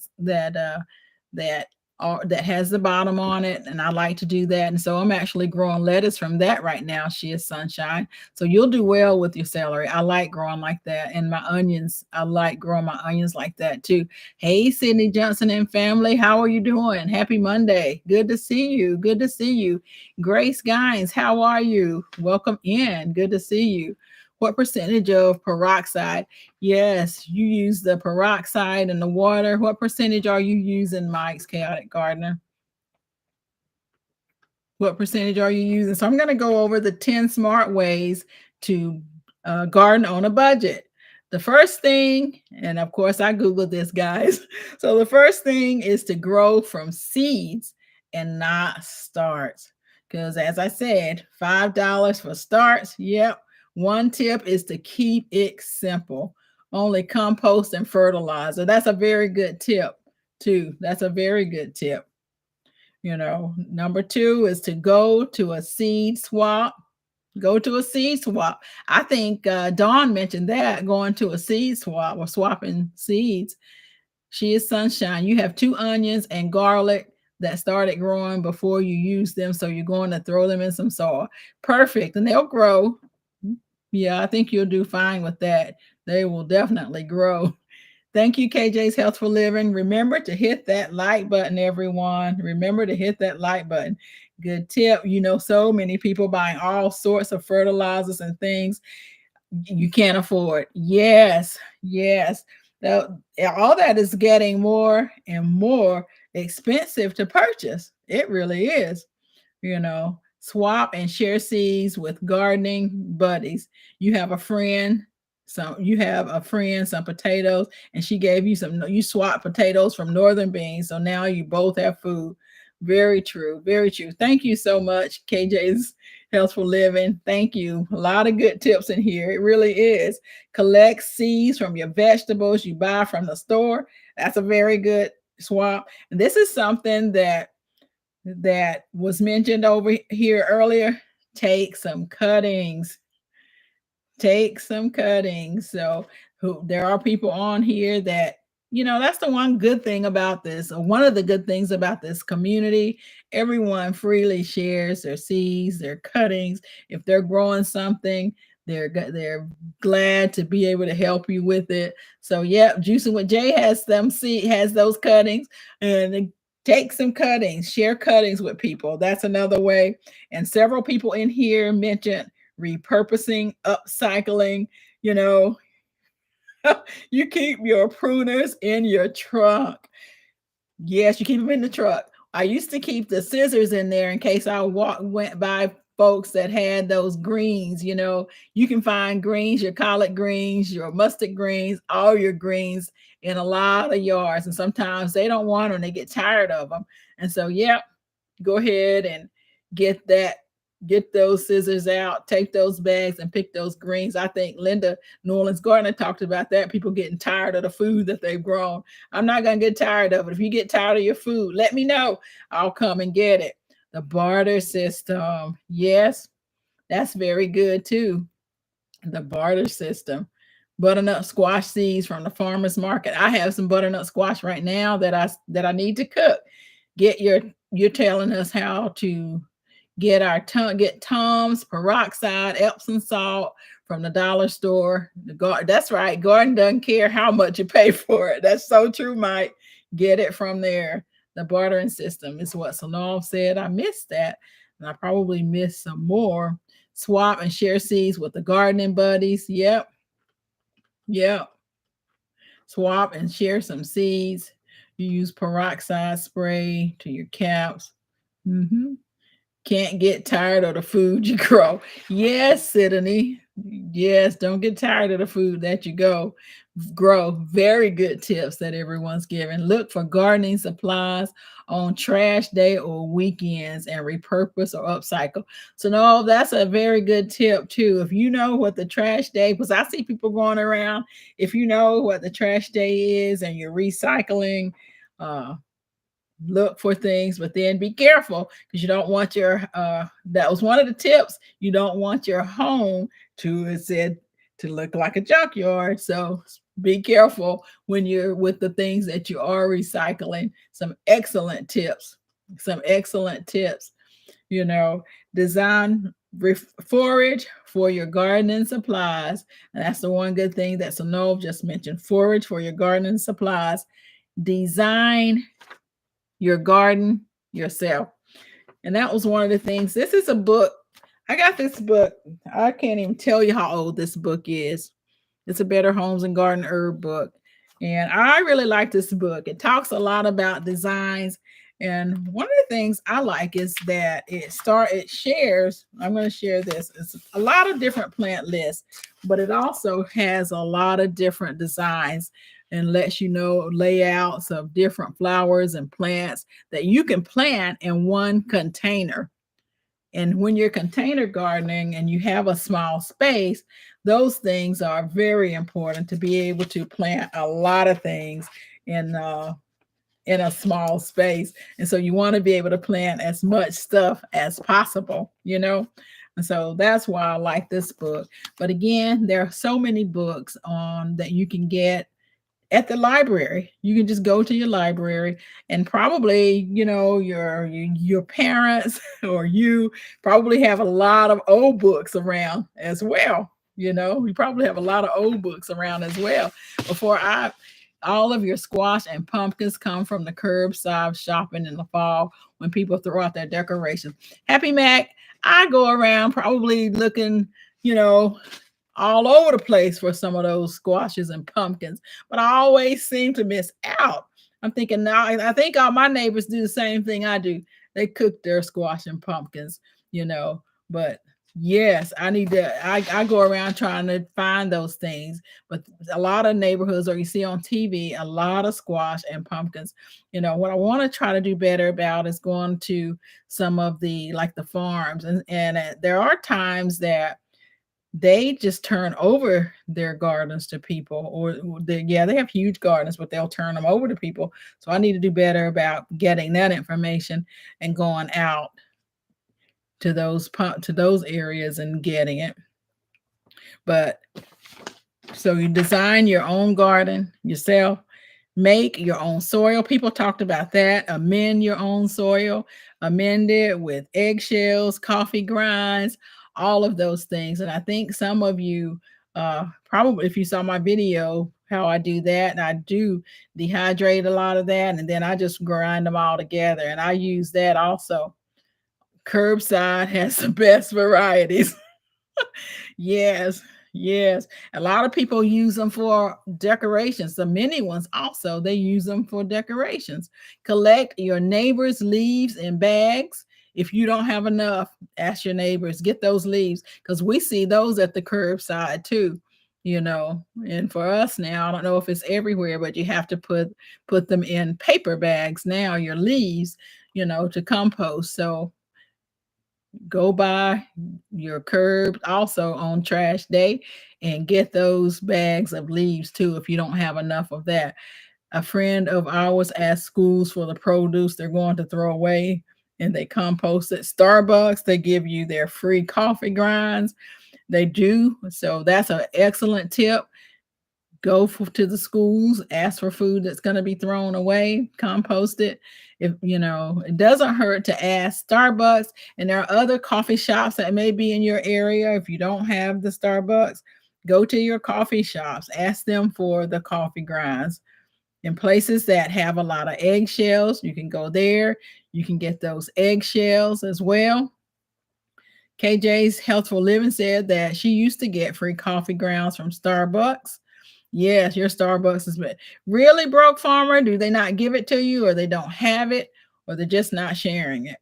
has the bottom on it, and I like to do that. And so I'm actually growing lettuce from that right now. She is Sunshine. So you'll do well with your celery. I like growing like that. And my onions, I like growing my onions like that too. Hey, Sydney Johnson and family, how are you doing? Happy Monday. Good to see you. Good to see you. Grace Gines, how are you? Welcome in. Good to see you. What percentage of peroxide? Yes, you use the peroxide in the water. What percentage are you using, Mike's Chaotic Gardener? What percentage are you using? So I'm going to go over the 10 smart ways to garden on a budget. The first thing, and of course I Googled this, guys. So the first thing is to grow from seeds and not starts. Because as I said, $5 for starts. Yep. One tip is to keep it simple. Only compost and fertilizer. That's a very good tip. too. That's a very good tip. Number two is to go to a seed swap. Go to a seed swap. I think Dawn mentioned that, going to a seed swap or swapping seeds. She is sunshine. You have two onions and garlic that started growing before you use them. So you're going to throw them in some soil. Perfect. And they'll grow. Yeah, I think you'll do fine with that. They will definitely grow. Thank you, KJ's Healthful Living. Remember to hit that like button, everyone. Remember to hit that like button. Good tip. So many people buying all sorts of fertilizers and things you can't afford. Yes, yes. All that is getting more and more expensive to purchase. It really is. Swap and share seeds with gardening buddies. You have a friend, some potatoes, and she gave you some. You swap potatoes from northern beans, so now you both have food. Very true, very true. Thank you so much, KJ's Healthful Living. Thank you. A lot of good tips in here. It really is. Collect seeds from your vegetables you buy from the store. That's a very good swap. And this is something that was mentioned over here earlier. Take some cuttings. Take some cuttings. So there are people on here that, that's the one good thing about this, or one of the good things about this community. Everyone freely shares their seeds, their cuttings. If they're growing something, they're glad to be able to help you with it. So yeah, Juicing with Jay has those cuttings, and take some cuttings, share cuttings with people. That's another way. And several people in here mentioned repurposing, upcycling. you know you keep your pruners in your trunk. Yes, you keep them in the truck. I used to keep the scissors in there in case I went by folks that had those greens. You can find greens, your collard greens, your mustard greens, all your greens in a lot of yards. And sometimes they don't want them, they get tired of them. And so, yeah, go ahead and get that get those scissors out, take those bags and pick those greens. I think Linda New Orleans Gardener talked about that, people getting tired of the food that they've grown. I'm not going to get tired of it. If you get tired of your food, let me know. I'll come and get it. The barter system. Yes, that's very good too. The barter system. Butternut squash seeds from the farmer's market. I have some butternut squash right now that I need to cook. You're telling us how to get Tom's peroxide Epsom salt from the dollar store. That's right. Garden doesn't care how much you pay for it. That's so true, Mike. Get it from there. The bartering system is what Sonal said. I missed that, and I probably missed some more. Swap and share seeds with the gardening buddies. Yep. Yep. Swap and share some seeds. You use peroxide spray to your caps. Mm-hmm. Can't get tired of the food you grow. Yes, Sydney. Yes, don't get tired of the food that you grow. Very good tips that everyone's giving. Look for gardening supplies on trash day or weekends and repurpose or upcycle. So no, that's a very good tip too. If you know what the trash day, because I see people going around, if you know what the trash day is and you're recycling, look for things, but then be careful, because you don't want that was one of the tips. You don't want your home to look like a junkyard. So be careful when you're with the things that you are recycling. Some excellent tips. Design forage for your gardening supplies. And that's the one good thing that Sonov just mentioned. Forage for your gardening supplies. Design your garden yourself. And that was one of the things. This is a book. I got this book. I can't even tell you how old this book is. It's a Better Homes and Garden Herb book. And I really like this book. It talks a lot about designs. And one of the things I like is that it shares. I'm going to share this. It's a lot of different plant lists, but it also has a lot of different designs and lets you know layouts of different flowers and plants that you can plant in one container. And when you're container gardening and you have a small space, those things are very important to be able to plant a lot of things in in a small space. And so you want to be able to plant as much stuff as possible, you know? And so that's why I like this book. But again, there are so many books on that you can get at the library. You can just go to your library and probably, your parents or you probably have a lot of old books around as well. You probably have a lot of old books around as well. Before I All of your squash and pumpkins come from the curbside shopping in the fall when people throw out their decorations. Happy Mac, I go around probably looking, you know, all over the place for some of those squashes and pumpkins, but I always seem to miss out. I'm thinking now, I think all my neighbors do the same thing I do. They cook their squash and pumpkins, but yes, I go around trying to find those things, but a lot of neighborhoods, or you see on TV, a lot of squash and pumpkins. What I want to try to do better about is going to some of the, like, the farms, and there are times that they just turn over their gardens to people, or they have huge gardens, but they'll turn them over to people. So I need to do better about getting that information and going out to those areas and getting it. But so you design your own garden yourself, make your own soil. People talked about that. Amend your own soil, amend it with eggshells, coffee grinds, all of those things. And I think some of you, probably if you saw my video, how I do that, and I do dehydrate a lot of that, and then I just grind them all together. And I use that also. Curbside has the best varieties. Yes, yes. A lot of people use them for decorations. The mini ones also, they use them for decorations. Collect your neighbor's leaves in bags. If you don't have enough, ask your neighbors, get those leaves, because we see those at the curbside too. And for us now, I don't know if it's everywhere, but you have to put them in paper bags now, your leaves, to compost. So go by your curb also on trash day and get those bags of leaves too if you don't have enough of that. A friend of ours asked schools for the produce they're going to throw away, and they compost it. Starbucks, they give you their free coffee grinds. They do. So that's an excellent tip. To the schools, ask for food that's going to be thrown away, compost it. If it doesn't hurt to ask Starbucks, and there are other coffee shops that may be in your area. If you don't have the Starbucks, go to your coffee shops, ask them for the coffee grinds. In places that have a lot of eggshells, you can go there. You can get those eggshells as well. KJ's Healthful Living said that she used to get free coffee grounds from Starbucks. Yes, your Starbucks is really broke, farmer. Do they not give it to you, or they don't have it, or they're just not sharing it?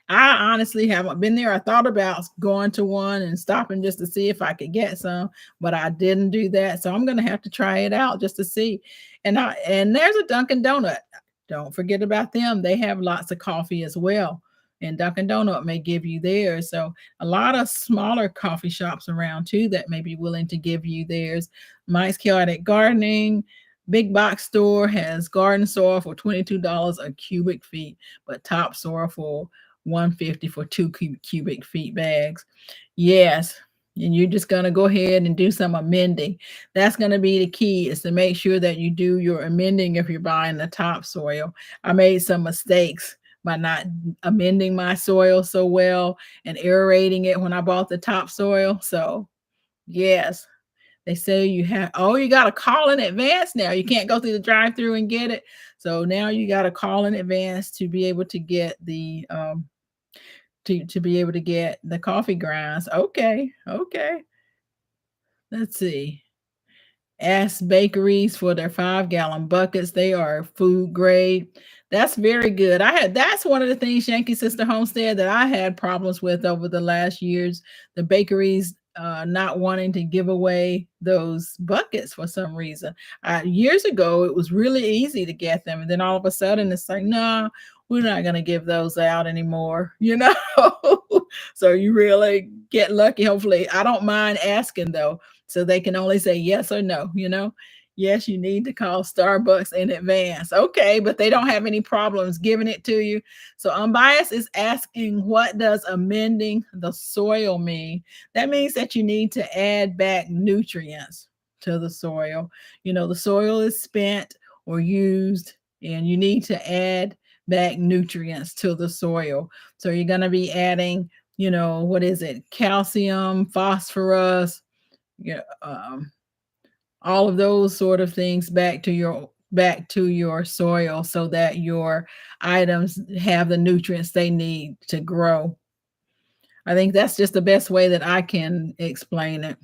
I honestly haven't been there. I thought about going to one and stopping just to see if I could get some, but I didn't do that. So I'm going to have to try it out just to see. And there's a Dunkin' Donut. Don't forget about them. They have lots of coffee as well. And Dunkin' Donut may give you theirs. So a lot of smaller coffee shops around too that may be willing to give you theirs. Mike's Chaotic Gardening, Big Box Store has garden soil for $22 a cubic feet, but topsoil for $150 for 2 cubic feet bags. Yes. And you're just going to go ahead and do some amending. That's going to be the key, is to make sure that you do your amending if you're buying the topsoil. I made some mistakes by not amending my soil so well and aerating it when I bought the topsoil. So yes, they say you got to call in advance now. You can't go through the drive-through and get it. So now you got to call in advance to be able to get the to be able to get the coffee grinds. Okay. Let's see. Ask bakeries for their 5-gallon buckets. They are food grade. That's very good. That's one of the things, Yankee Sister Homestead, that I had problems with over the last years. The bakeries not wanting to give away those buckets for some reason. Years ago, it was really easy to get them, and then all of a sudden, it's like, no, we're not going to give those out anymore. So you really get lucky. Hopefully, I don't mind asking though, so they can only say yes or no. Yes, you need to call Starbucks in advance. Okay, but they don't have any problems giving it to you. So Unbiased is asking, what does amending the soil mean? That means that you need to add back nutrients to the soil. The soil is spent or used, and you need to add back nutrients to the soil. So you're going to be adding, what is it? Calcium, phosphorus, yeah, all of those sort of things back to your soil so that your items have the nutrients they need to grow. I think that's just the best way that I can explain it.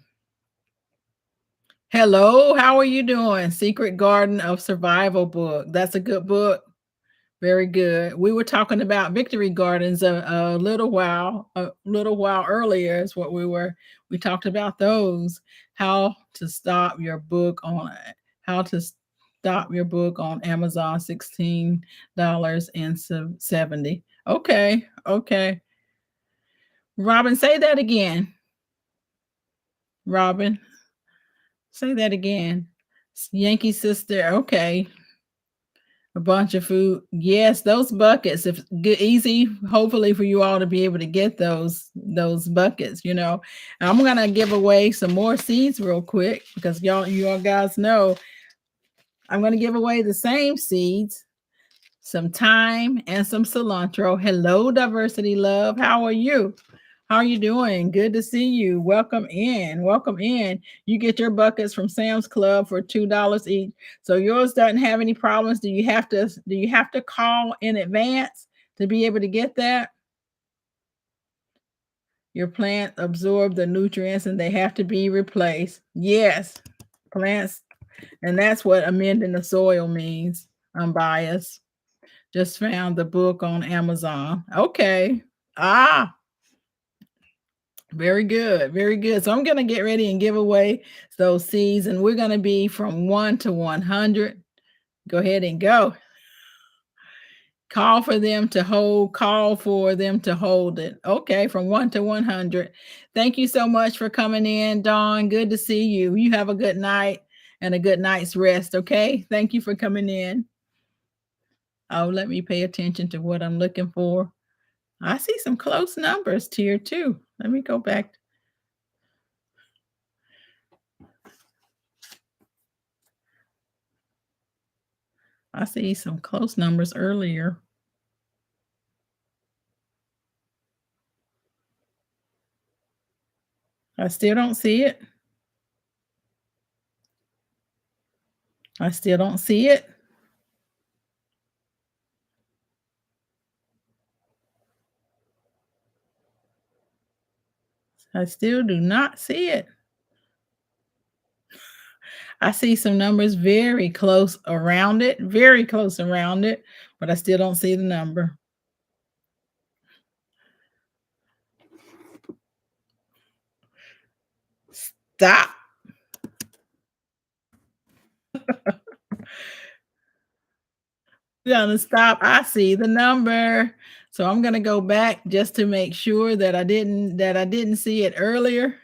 Hello, how are you doing? Secret Garden of Survival book. That's a good book. Very good. We were talking about victory gardens a little while earlier is what we talked about those. How to stop your book on how to stop your book on Amazon, $16.70. Okay, okay. Robin, say that again. Robin, say that again. Yankee sister. Okay. A bunch of food. Yes, those buckets. If get easy, hopefully for you all to be able to get those buckets. I'm gonna give away some more seeds real quick because you all guys know I'm gonna give away the same seeds, some thyme and some cilantro. Hello, diversity love. How are you? How are you doing? Good to see you. Welcome in. Welcome in. You get your buckets from Sam's Club for $2 each. So yours doesn't have any problems. Do you have to call in advance to be able to get that? Your plant absorb the nutrients and they have to be replaced. Yes. Plants, and that's what amending the soil means. Unbiased. Just found the book on Amazon. Okay. Ah, very good. Very good. So I'm going to get ready and give away those seeds, and we're going to be from 1 to 100. Go ahead and go. Call for them to hold it. Okay, from 1 to 100. Thank you so much for coming in, Dawn. Good to see you. You have a good night and a good night's rest, okay? Thank you for coming in. Oh, let me pay attention to what I'm looking for. I see some close numbers here too. Let me go back. I see some close numbers earlier. I still don't see it. I still don't see it. I still do not see it. I see some numbers very close around it, but I still don't see the number. Stop. Gonna stop. I see the number. So I'm gonna go back just to make sure that I didn't see it earlier.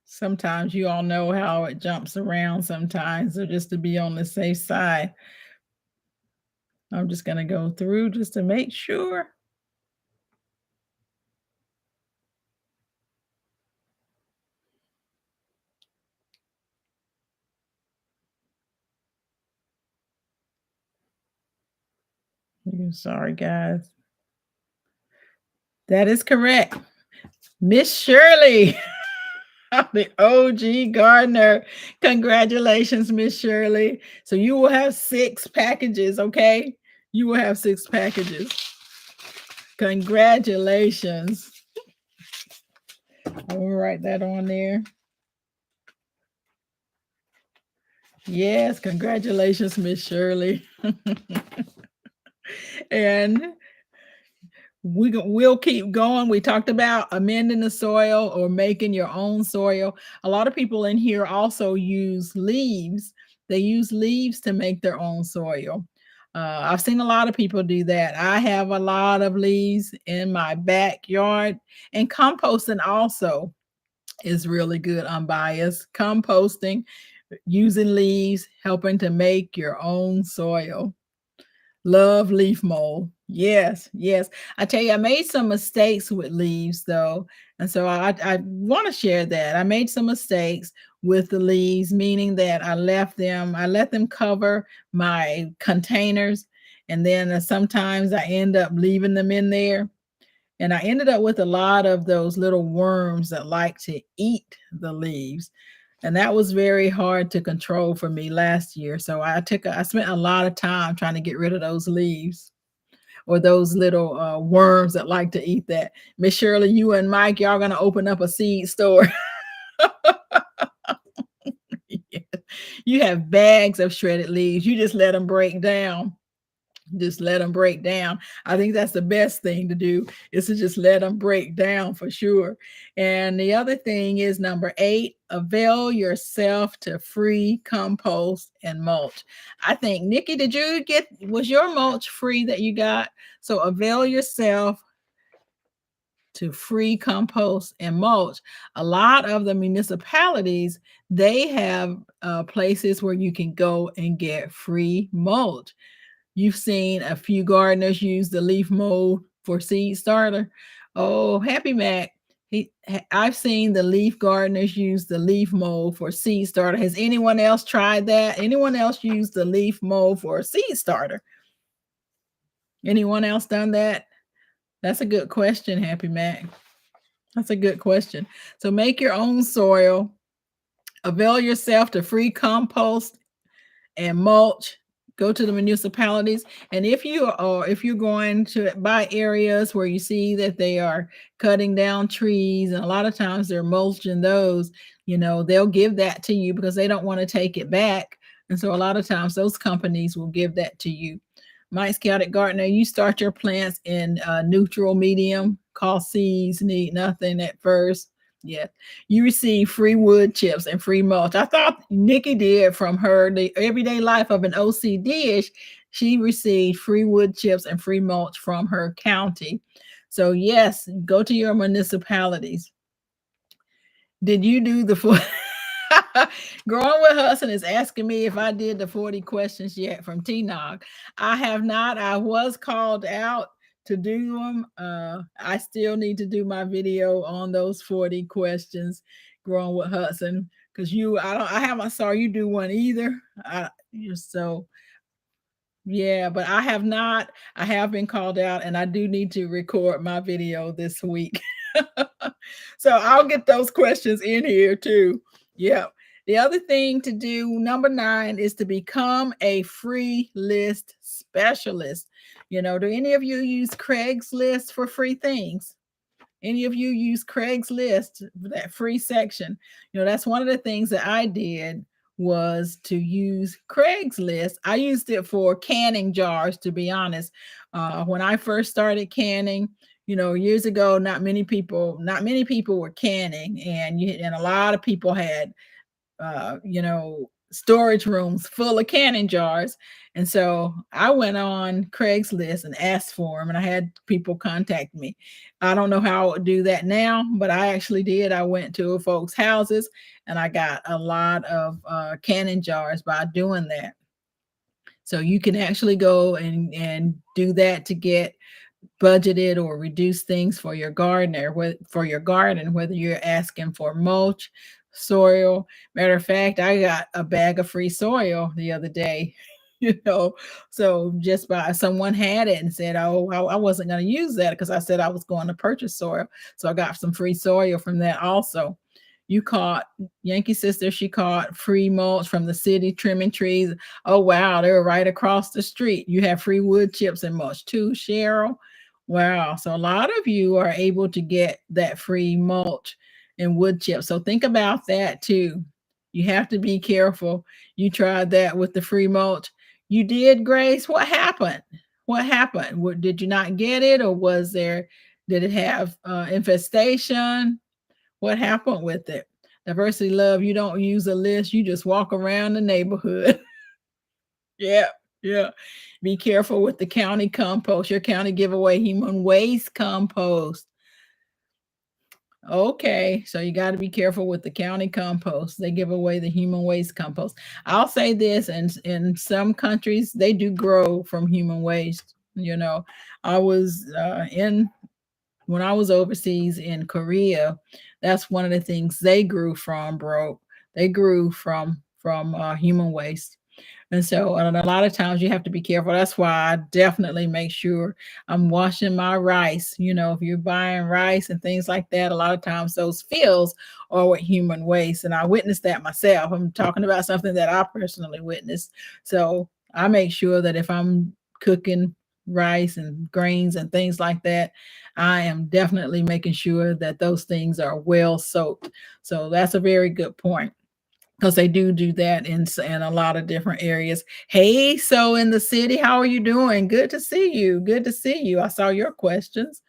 Sometimes you all know how it jumps around sometimes. So just to be on the safe side, I'm just gonna go through just to make sure. Sorry, guys. That is correct. Miss Shirley, the OG gardener. Congratulations, Miss Shirley. So you will have 6 packages, okay? You will have 6 packages. Congratulations. I will write that on there. Yes, congratulations, Miss Shirley. And we'll keep going. We talked about amending the soil or making your own soil. A lot of people in here also use leaves. They use leaves to make their own soil. I've seen a lot of people do that. I have a lot of leaves in my backyard, and composting also is really good, unbiased. Composting, using leaves, helping to make your own soil. Love leaf mold. Yes, yes. I tell you, I made some mistakes with leaves though. And so I want to share that. I made some mistakes with the leaves, meaning that I let them cover my containers. And then sometimes I end up leaving them in there. And I ended up with a lot of those little worms that like to eat the leaves. And that was very hard to control for me last year. So I spent a lot of time trying to get rid of those leaves or those little worms that like to eat that. Miss Shirley, you and Mike, y'all gonna open up a seed store. Yeah. You have bags of shredded leaves. You just let them break down. Just let them break down. I think that's the best thing to do, is to just let them break down for sure. And the other thing is number 8, avail yourself to free compost and mulch. I think, Nikki, was your mulch free that you got? So avail yourself to free compost and mulch. A lot of the municipalities, they have places where you can go and get free mulch. You've seen a few gardeners use the leaf mold for seed starter. Oh, Happy Mac. I've seen the leaf gardeners use the leaf mold for seed starter. Has anyone else tried that? Anyone else used the leaf mold for a seed starter? Anyone else done that? That's a good question, Happy Mac. That's a good question. So make your own soil, avail yourself to free compost and mulch. Go to the municipalities, and if you're going to buy areas where you see that they are cutting down trees, and a lot of times they're mulching those, they'll give that to you because they don't want to take it back. And so a lot of times those companies will give that to you. My Scouted Gardener, you start your plants in neutral medium, call seeds, need nothing at first. Yeah. You receive free wood chips and free mulch. I thought Nikki did from her the everyday life of an OCD-ish. She received free wood chips and free mulch from her county. So yes, go to your municipalities. Did you do the Growing with Hudson is asking me if I did the 40 questions yet from T-Nog. I have not. I was called out to do them. I still need to do my video on those 40 questions, Growing with Hudson, because I haven't saw you do one either. So yeah, but I have not. I have been called out, and I do need to record my video this week. So I'll get those questions in here too. Yeah. The other thing to do, number 9, is to become a free list specialist. Do any of you use Craigslist for free things? Any of you use Craigslist, that free section? That's one of the things that I did, was to use Craigslist. I used it for canning jars, to be honest. When I first started canning, years ago, not many people were canning, and a lot of people had storage rooms full of canning jars. And so I went on Craigslist and asked for them, and I had people contact me. I don't know how I would do that now, but I actually did. I went to folks' houses and I got a lot of canning jars by doing that. So you can actually go and do that to get budgeted or reduce things for your gardener, for your garden, whether you're asking for mulch, soil. Matter of fact, I got a bag of free soil the other day. So just by someone had it and said, oh, I wasn't going to use that because I said I was going to purchase soil. So I got some free soil from that also. You caught Yankee Sister, she caught free mulch from the city trimming trees. Oh, wow, they were right across the street. You have free wood chips and mulch too, Cheryl. Wow. So a lot of you are able to get that free mulch and wood chips. So think about that too. You have to be careful. You tried that with the free mulch. You did, Grace. What happened? What happened? Did you not get it, or did it have infestation? What happened with it? Diversity Love, you don't use a list. You just walk around the neighborhood. Yeah. Yeah. Be careful with the county compost. Your county give away human waste compost. Okay, so you got to be careful with the county compost. They give away the human waste compost. I'll say this, and in some countries they do grow from human waste. I was in when I was overseas in Korea. That's one of the things they grew from, bro. They grew from human waste. And a lot of times you have to be careful. That's why I definitely make sure I'm washing my rice. If you're buying rice and things like that, a lot of times those fields are with human waste. And I witnessed that myself. I'm talking about something that I personally witnessed. So I make sure that if I'm cooking rice and grains and things like that, I am definitely making sure that those things are well soaked. So that's a very good point, because they do that in a lot of different areas. Hey, so in the city, how are you doing? Good to see you. Good to see you. I saw your questions,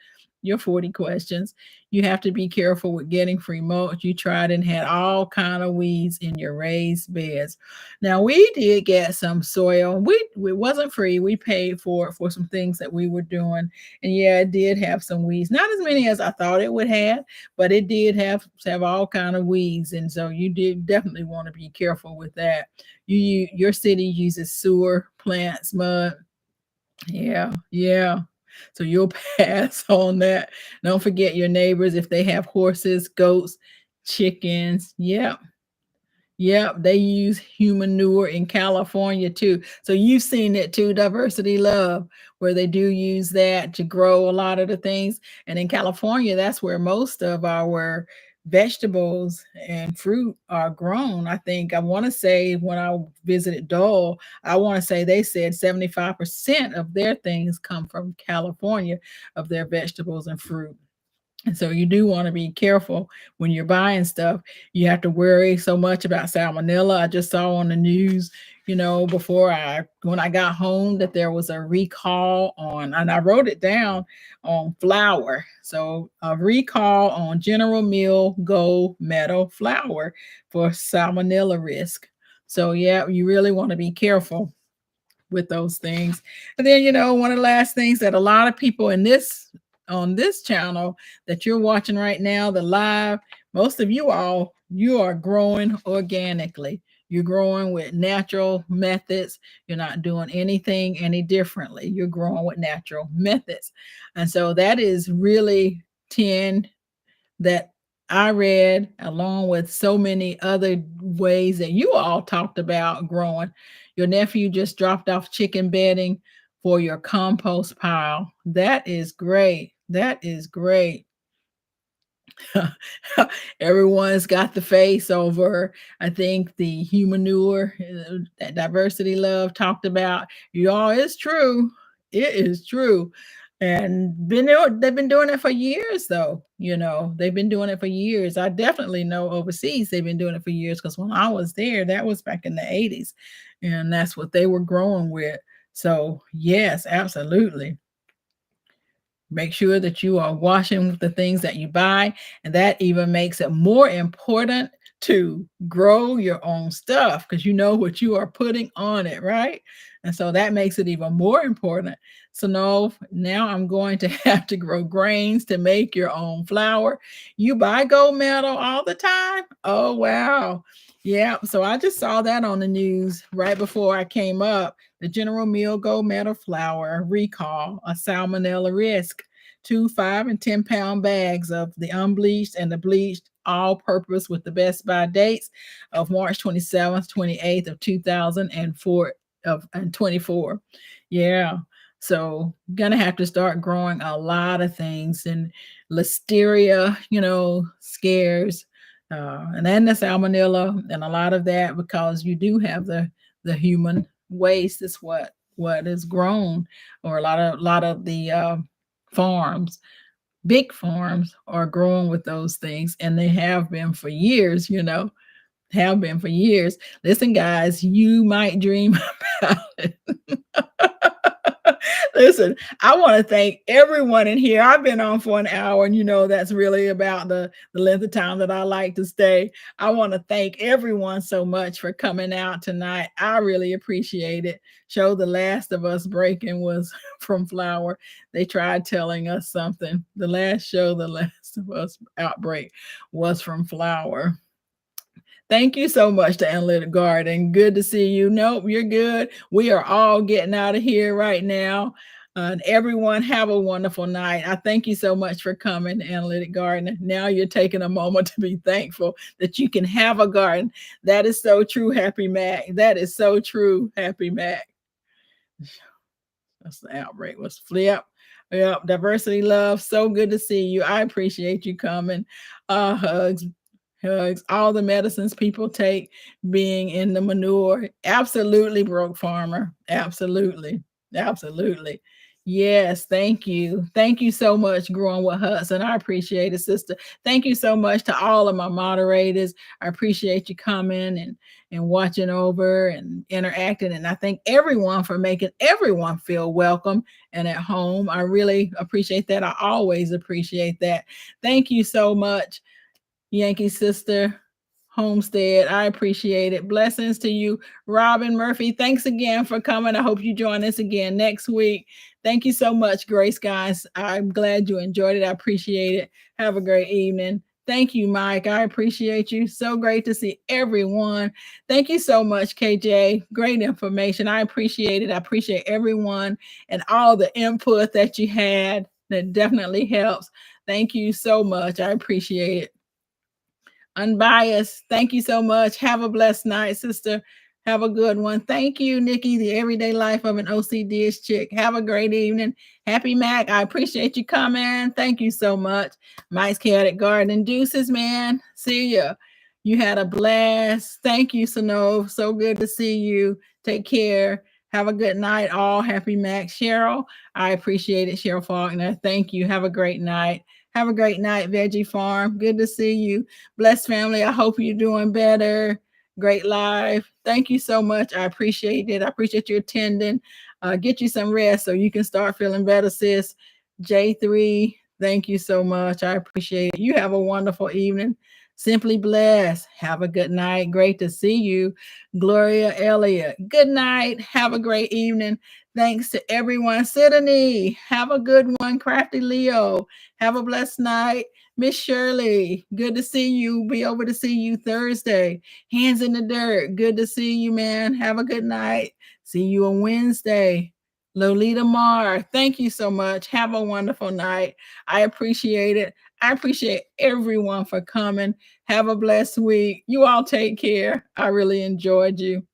your 40 questions. You have to be careful with getting free mulch. You tried and had all kind of weeds in your raised beds. Now we did get some soil. It wasn't free. We paid for some things that we were doing, and yeah, it did have some weeds. Not as many as I thought it would have, but it did have all kind of weeds, and so you did definitely want to be careful with that. Your city uses sewer plants, mud. Yeah, yeah. So you'll pass on that. Don't forget your neighbors if they have horses, goats, chickens. Yeah, yep, they use human manure in California too. So you've seen it too, Diversity Love, where they do use that to grow a lot of the things. And in California, that's where most of our vegetables and fruit are grown. I want to say when I visited Dole, I want to say they said 75% of their things come from California, of their vegetables and fruit. And so you do want to be careful when you're buying stuff. You have to worry so much about salmonella. I just saw on the news, when I got home, that there was a recall on, and I wrote it down, on flour. So a recall on General Mill Gold Medal flour for salmonella risk. So yeah, you really want to be careful with those things. And then, one of the last things that a lot of people on this channel that you're watching right now, the live, most of you are growing organically. You're growing with natural methods. You're not doing anything any differently. You're growing with natural methods. And so that is really 10 that I read, along with so many other ways that you all talked about growing. Your nephew just dropped off chicken bedding for your compost pile. That is great. That is great. Everyone's got the face over, I think, the human manure that Diversity Love talked about. Y'all, it's true. It is true. And they've been doing it for years, though. They've been doing it for years. I definitely know overseas they've been doing it for years, because when I was there, that was back in the 80s, and that's what they were growing with. So yes, absolutely. Make sure that you are washing the things that you buy. And that even makes it more important to grow your own stuff, because you know what you are putting on it, right? And so that makes it even more important. So now I'm going to have to grow grains to make your own flour. You buy gold medal all the time? Oh, wow. Yeah. So I just saw that on the news right before I came up. The General Mill Gold Medal flour recall, a salmonella risk. 2, 5, and 10-pound bags of the unbleached and the bleached, all purpose, with the best by dates of March 27th, 28th of 2004 and 24. Yeah. So gonna have to start growing a lot of things, and listeria, scares, and then the salmonella and a lot of that, because you do have the human waste is what is grown, or a lot of the farms, big farms, are growing with those things, and they have been for years, have been for years. Listen, guys, you might dream about it. Listen, I want to thank everyone in here. I've been on for an hour, and that's really about the length of time that I like to stay. I want to thank everyone so much for coming out tonight. I really appreciate it. Show The Last of Us Breaking was from Flower. They tried telling us something. The last show, The Last of Us Outbreak, was from Flower. Thank you so much to Analytic Garden. Good to see you. Nope, you're good. We are all getting out of here right now. And everyone have a wonderful night. I thank you so much for coming, Analytic Garden. Now you're taking a moment to be thankful that you can have a garden. That is so true, Happy Mac. That is so true, Happy Mac. That's the outbreak. Was Flip. Yep, diversity love. So good to see you. I appreciate you coming. Hugs, hugs, all the medicines people take, being in the manure. Absolutely, broke farmer. Absolutely. Absolutely. Yes, thank you. Thank you so much, Growing with Hudson. I appreciate it, sister. Thank you so much to all of my moderators. I appreciate you coming and watching over and interacting. And I thank everyone for making everyone feel welcome and at home. I really appreciate that. I always appreciate that. Thank you so much. Yankee Sister Homestead. I appreciate it. Blessings to you, Robin Murphy. Thanks again for coming. I hope you join us again next week. Thank you so much, Grace, guys. I'm glad you enjoyed it. I appreciate it. Have a great evening. Thank you, Mike. I appreciate you. So great to see everyone. Thank you so much, KJ. Great information. I appreciate it. I appreciate everyone and all the input that you had. That definitely helps. Thank you so much. I appreciate it. Unbiased. Thank you so much. Have a blessed night, sister. Have a good one. Thank you, Nikki, the everyday life of an OCD chick. Have a great evening. Happy Mac. I appreciate you coming. Thank you so much. Mike's Chaotic Garden. Deuces, man. See ya. You had a blast. Thank you, Sanov. So good to see you. Take care. Have a good night, all. Happy Mac. Cheryl, I appreciate it. Cheryl Faulkner. Thank you. Have a great night. Have a great night, Veggie Farm. Good to see you. Blessed family. I hope you're doing better. Great live. Thank you so much. I appreciate it. I appreciate you attending. Get you some rest so you can start feeling better, sis. J3, thank you so much. I appreciate it. You have a wonderful evening. Simply blessed. Have a good night. Great to see you. Gloria Elliott. Good night. Have a great evening. Thanks to everyone. Sydney, have a good one. Crafty Leo, have a blessed night. Miss Shirley, good to see you. Be over to see you Thursday. Hands in the dirt, good to see you, man. Have a good night. See you on Wednesday. Lolita Mar, thank you so much. Have a wonderful night. I appreciate it. I appreciate everyone for coming. Have a blessed week. You all take care. I really enjoyed you.